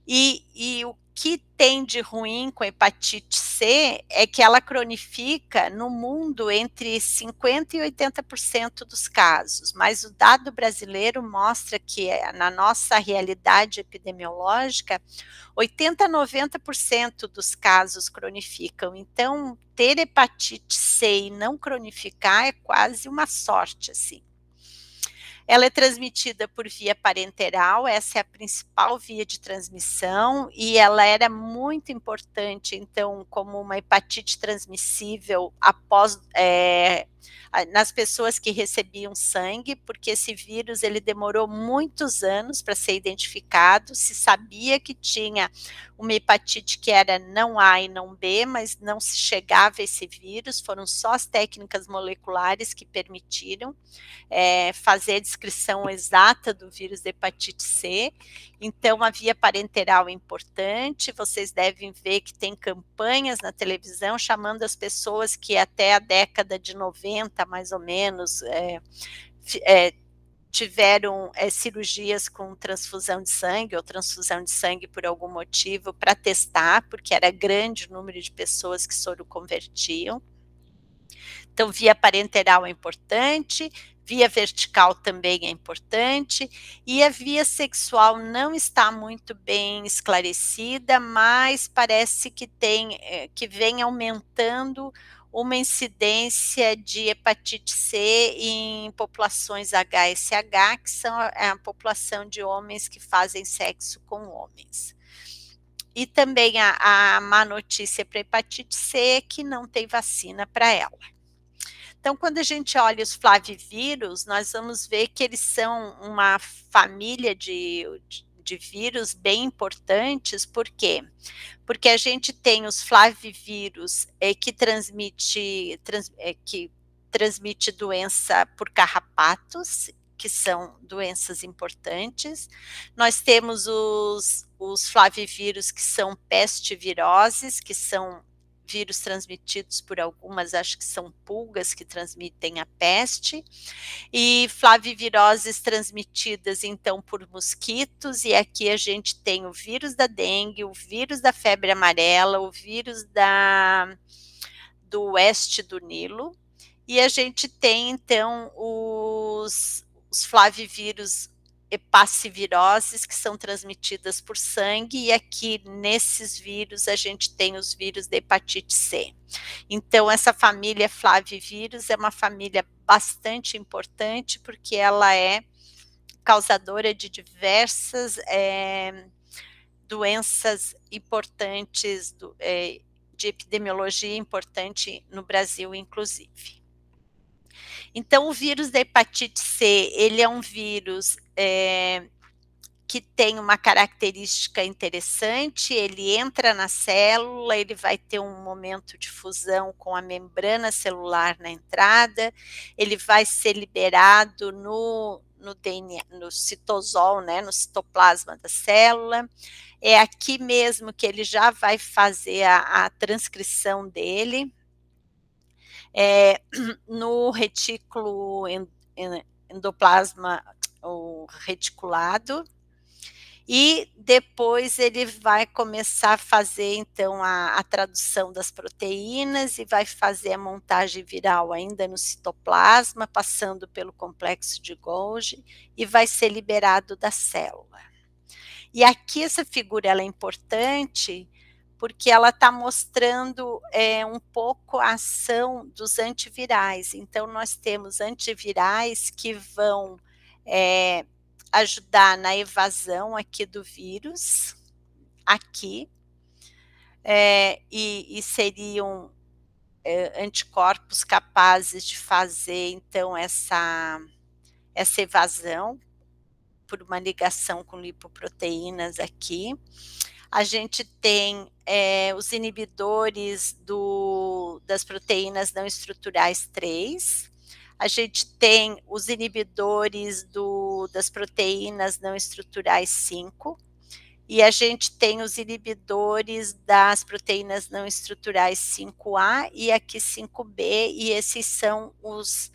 E o que tem de ruim com a hepatite C é que ela cronifica no mundo entre 50% e 80% dos casos, mas o dado brasileiro mostra que na nossa realidade epidemiológica, 80% a 90% dos casos cronificam. Então, ter hepatite C e não cronificar é quase uma sorte, assim. Ela é transmitida por via parenteral, essa é a principal via de transmissão, e ela era muito importante, então, como uma hepatite transmissível após, nas pessoas que recebiam sangue, porque esse vírus ele demorou muitos anos para ser identificado, se sabia que tinha uma hepatite que era não A e não B, mas não se chegava a esse vírus, foram só as técnicas moleculares que permitiram fazer a descrição exata do vírus da hepatite C. Então, a via parenteral é importante, vocês devem ver que tem campanhas na televisão chamando as pessoas que até a década de 90, mais ou menos, tiveram cirurgias com transfusão de sangue ou transfusão de sangue por algum motivo para testar, porque era grande o número de pessoas que soroconvertiam. Então, via parenteral é importante, via vertical também é importante, e a via sexual não está muito bem esclarecida, mas parece que que vem aumentando uma incidência de hepatite C em populações HSH, que são a população de homens que fazem sexo com homens. E também a má notícia para hepatite C é que não tem vacina para ela. Então, quando a gente olha os flavivírus, nós vamos ver que eles são uma família de vírus bem importantes, por quê? Porque a gente tem os flavivírus que transmite doença por carrapatos, que são doenças importantes. Nós temos os flavivírus que são pestiviroses, que são vírus transmitidos por algumas, acho que são pulgas que transmitem a peste, e flaviviroses transmitidas então por mosquitos, e aqui a gente tem o vírus da dengue, o vírus da febre amarela, o vírus do oeste do Nilo, e a gente tem então os flavivírus hepaciviroses, que são transmitidas por sangue, e aqui nesses vírus a gente tem os vírus da hepatite C. Então, essa família flavivírus é uma família bastante importante, porque ela é causadora de diversas doenças importantes, de epidemiologia importante no Brasil, inclusive. Então, o vírus da hepatite C, ele é um vírus que tem uma característica interessante, ele entra na célula, ele vai ter um momento de fusão com a membrana celular na entrada, ele vai ser liberado no DNA, no citosol, né, no citoplasma da célula. É aqui mesmo que ele já vai fazer a transcrição dele, no retículo endoplasma, o reticulado, e depois ele vai começar a fazer, então, a tradução das proteínas e vai fazer a montagem viral ainda no citoplasma, passando pelo complexo de Golgi, e vai ser liberado da célula. E aqui essa figura ela é importante porque ela está mostrando um pouco a ação dos antivirais. Então, nós temos antivirais que vão ajudar na evasão aqui do vírus, aqui, e seriam anticorpos capazes de fazer, então, essa evasão por uma ligação com lipoproteínas aqui. A gente tem os inibidores das proteínas não estruturais 3, a gente tem os inibidores das proteínas não estruturais 5, e a gente tem os inibidores das proteínas não estruturais 5A e aqui 5B, e esses são os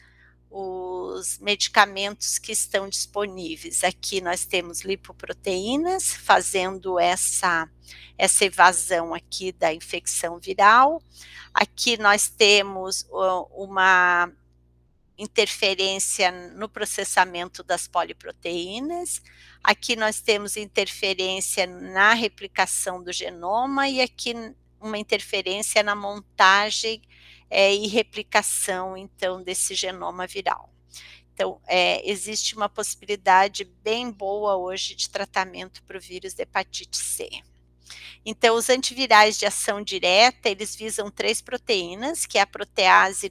medicamentos que estão disponíveis. Aqui nós temos lipoproteínas fazendo essa evasão aqui da infecção viral. Aqui nós temos uma interferência no processamento das poliproteínas. Aqui nós temos interferência na replicação do genoma e aqui uma interferência na montagem e replicação, então, desse genoma viral. Então, existe uma possibilidade bem boa hoje de tratamento para o vírus de hepatite C. Então, os antivirais de ação direta, eles visam 3 proteínas, que é a protease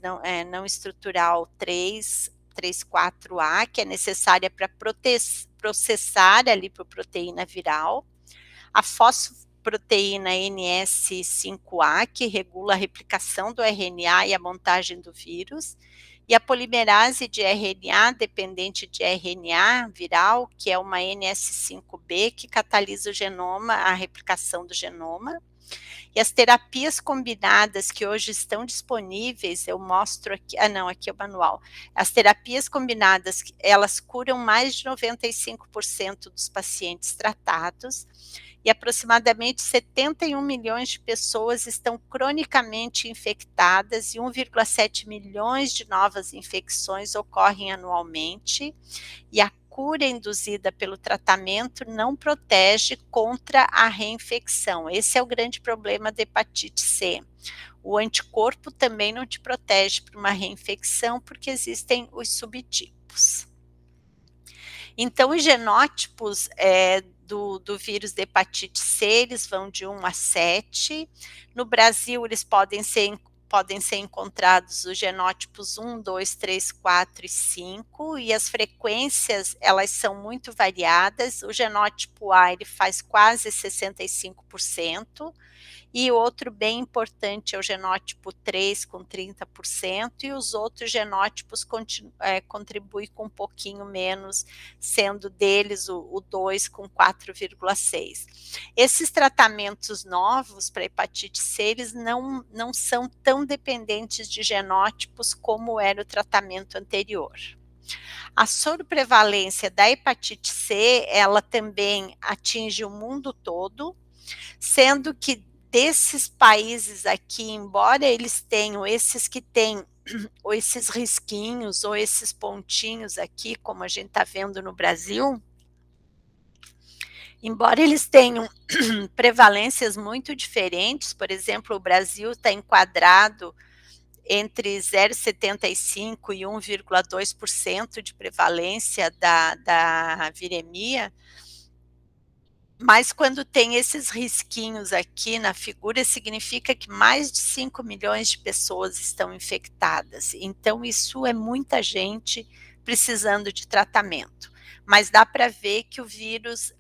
não estrutural 3,4A, que é necessária para processar a lipoproteína viral, a fosfoproteína NS5A, que regula a replicação do RNA e a montagem do vírus, e a polimerase de RNA dependente de RNA viral, que é uma NS5B, que catalisa o genoma, a replicação do genoma. E as terapias combinadas que hoje estão disponíveis, eu mostro aqui, aqui é o manual. As terapias combinadas, elas curam mais de 95% dos pacientes tratados, e aproximadamente 71 milhões de pessoas estão cronicamente infectadas e 1,7 milhões de novas infecções ocorrem anualmente, e a cura induzida pelo tratamento não protege contra a reinfecção. Esse é o grande problema da hepatite C. O anticorpo também não te protege para uma reinfecção, porque existem os subtipos. Então, os genótipos do vírus de hepatite C, eles vão de 1 a 7. No Brasil, eles podem ser encontrados os genótipos 1, 2, 3, 4 e 5, e as frequências, elas são muito variadas. O genótipo A, ele faz quase 65%, e outro bem importante é o genótipo 3, com 30%, e os outros genótipos contribuem com um pouquinho menos, sendo deles o 2 com 4,6%. Esses tratamentos novos para hepatite C, eles não são tão dependentes de genótipos como era o tratamento anterior. A soroprevalência da hepatite C, ela também atinge o mundo todo, sendo que desses países aqui, embora eles tenham esses que têm ou esses risquinhos ou esses pontinhos aqui, como a gente está vendo no Brasil, embora eles tenham prevalências muito diferentes, por exemplo, o Brasil está enquadrado entre 0,75% e 1,2% de prevalência da viremia, mas quando tem esses risquinhos aqui na figura, significa que mais de 5 milhões de pessoas estão infectadas. Então, isso é muita gente precisando de tratamento. Mas dá para ver que o vírus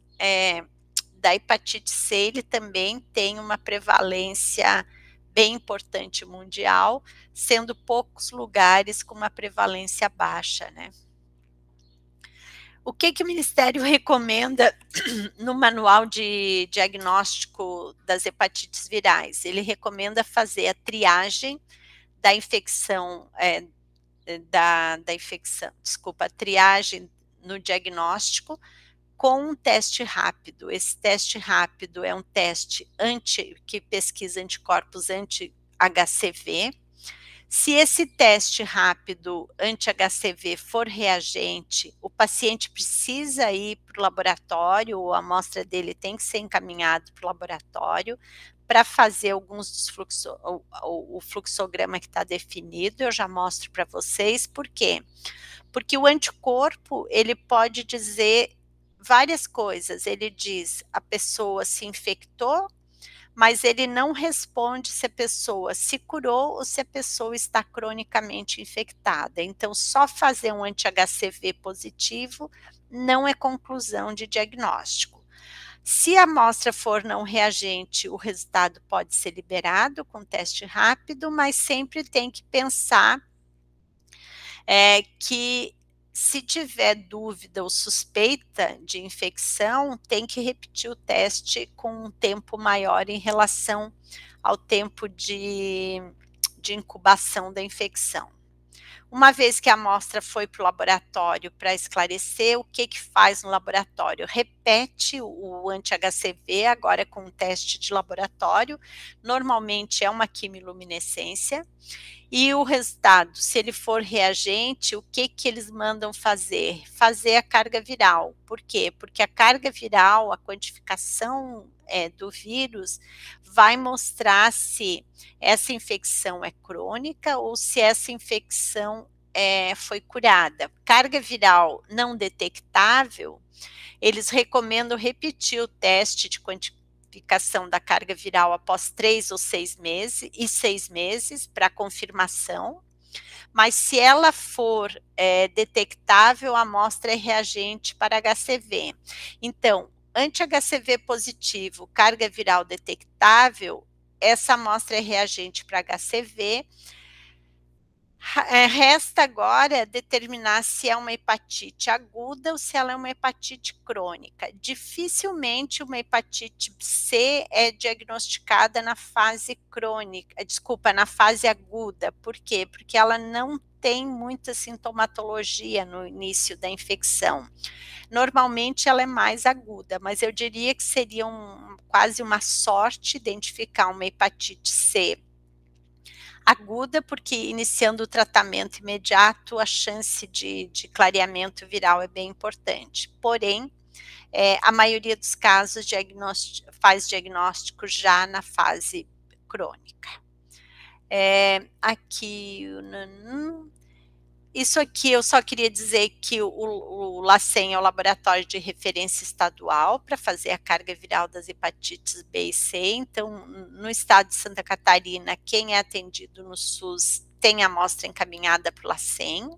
da hepatite C, ele também tem uma prevalência bem importante mundial, sendo poucos lugares com uma prevalência baixa, né? O que o Ministério recomenda no manual de diagnóstico das hepatites virais? Ele recomenda fazer a triagem da infecção, a triagem no diagnóstico com um teste rápido. Esse teste rápido é um teste que pesquisa anticorpos anti-HCV. Se esse teste rápido anti-HCV for reagente, o paciente precisa ir para o laboratório, ou a amostra dele tem que ser encaminhada para o laboratório para fazer alguns dos o fluxograma que está definido. Eu já mostro para vocês por quê. Porque o anticorpo, ele pode dizer várias coisas. Ele diz a pessoa se infectou, mas ele não responde se a pessoa se curou ou se a pessoa está cronicamente infectada. Então, só fazer um anti-HCV positivo não é conclusão de diagnóstico. Se a amostra for não reagente, o resultado pode ser liberado com teste rápido, mas sempre tem que pensar que se tiver dúvida ou suspeita de infecção, tem que repetir o teste com um tempo maior em relação ao tempo de incubação da infecção. Uma vez que a amostra foi para o laboratório para esclarecer, o que faz no laboratório? Repete o anti-HCV, agora com um teste de laboratório, normalmente é uma quimiluminescência, e o resultado, se ele for reagente, o que eles mandam fazer? Fazer a carga viral. Por quê? Porque a carga viral, a quantificação do vírus, vai mostrar se essa infecção é crônica ou se essa infecção foi curada. Carga viral não detectável, eles recomendam repetir o teste de quantificação da carga viral após 3 ou 6 meses para confirmação, mas se ela for detectável, a amostra é reagente para HCV. Então, anti-HCV positivo, carga viral detectável, essa amostra é reagente para HCV. Resta agora determinar se é uma hepatite aguda ou se ela é uma hepatite crônica. Dificilmente uma hepatite C é diagnosticada na fase crônica, na fase aguda. Por quê? Porque ela não tem muita sintomatologia no início da infecção. Normalmente ela é mais aguda, mas eu diria que seria quase uma sorte identificar uma hepatite C aguda, porque iniciando o tratamento imediato, a chance de clareamento viral é bem importante. Porém, a maioria dos casos faz diagnóstico já na fase crônica. Isso aqui eu só queria dizer que o LACEN é o laboratório de referência estadual para fazer a carga viral das hepatites B e C. Então, no estado de Santa Catarina, quem é atendido no SUS tem a amostra encaminhada para o LACEN.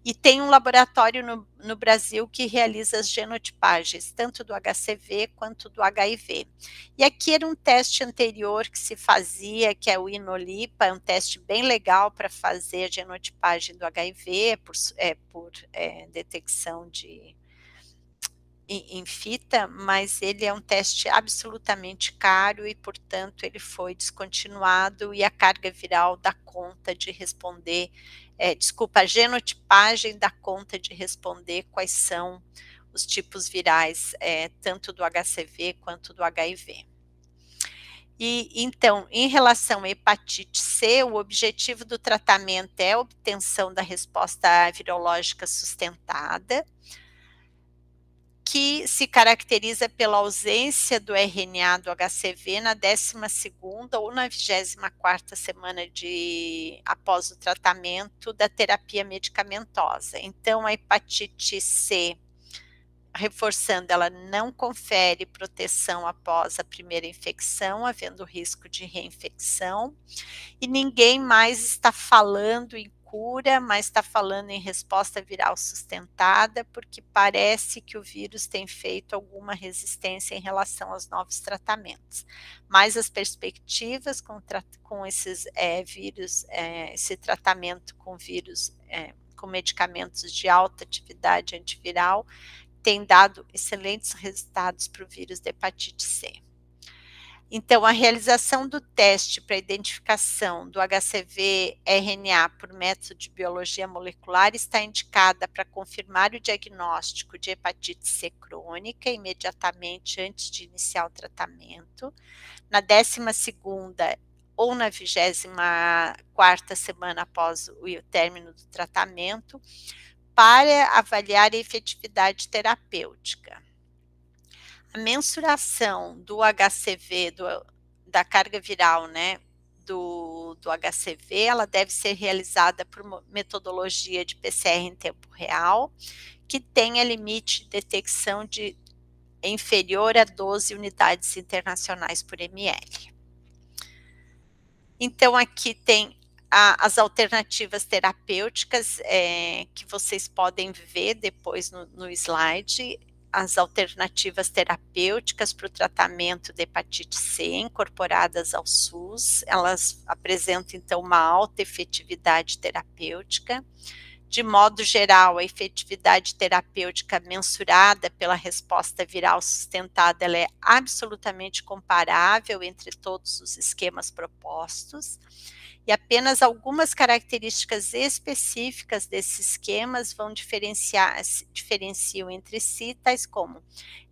E tem um laboratório no Brasil que realiza as genotipagens, tanto do HCV quanto do HIV. E aqui era um teste anterior que se fazia, que é o Inolipa, é um teste bem legal para fazer a genotipagem do HIV, por detecção em fita, mas ele é um teste absolutamente caro e, portanto, ele foi descontinuado e a carga viral dá conta de responder, a genotipagem dá conta de responder quais são os tipos virais, tanto do HCV quanto do HIV. E, então, em relação à hepatite C, o objetivo do tratamento é a obtenção da resposta virológica sustentada, que se caracteriza pela ausência do RNA do HCV na 12ª ou na 24ª semana após o tratamento da terapia medicamentosa. Então, a hepatite C, reforçando, ela não confere proteção após a primeira infecção, havendo risco de reinfecção, e ninguém mais está falando em cura, mas está falando em resposta viral sustentada, porque parece que o vírus tem feito alguma resistência em relação aos novos tratamentos. Mas as perspectivas com esses vírus, esse tratamento com vírus, com medicamentos de alta atividade antiviral, tem dado excelentes resultados para o vírus da hepatite C. Então, a realização do teste para identificação do HCV-RNA por método de biologia molecular está indicada para confirmar o diagnóstico de hepatite C crônica imediatamente antes de iniciar o tratamento, na 12ª ou na 24ª semana após o término do tratamento, para avaliar a efetividade terapêutica. A mensuração do HCV, da carga viral, né, do HCV, ela deve ser realizada por metodologia de PCR em tempo real, que tenha limite de detecção de inferior a 12 unidades internacionais por ml. Então, aqui tem as alternativas terapêuticas que vocês podem ver depois no slide, as alternativas terapêuticas para o tratamento de hepatite C incorporadas ao SUS, elas apresentam então uma alta efetividade terapêutica. De modo geral, a efetividade terapêutica mensurada pela resposta viral sustentada, ela é absolutamente comparável entre todos os esquemas propostos, e apenas algumas características específicas desses esquemas vão diferenciam entre si, tais como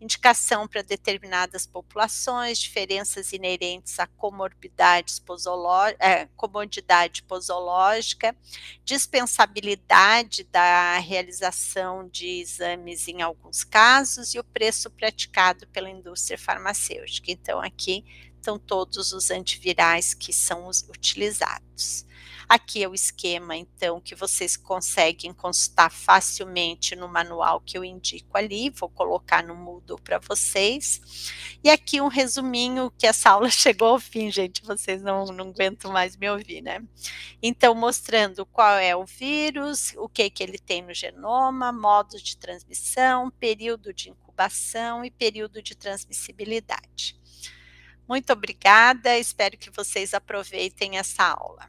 indicação para determinadas populações, diferenças inerentes à comodidade posológica, dispensabilidade da realização de exames em alguns casos e o preço praticado pela indústria farmacêutica. Então, aqui estão todos os antivirais que são utilizados. Aqui é o esquema, então, que vocês conseguem consultar facilmente no manual que eu indico ali, vou colocar no Moodle para vocês. E aqui um resuminho, que essa aula chegou ao fim, gente, vocês não aguentam mais me ouvir, né? Então, mostrando qual é o vírus, o que ele tem no genoma, modos de transmissão, período de incubação e período de transmissibilidade. Muito obrigada, espero que vocês aproveitem essa aula.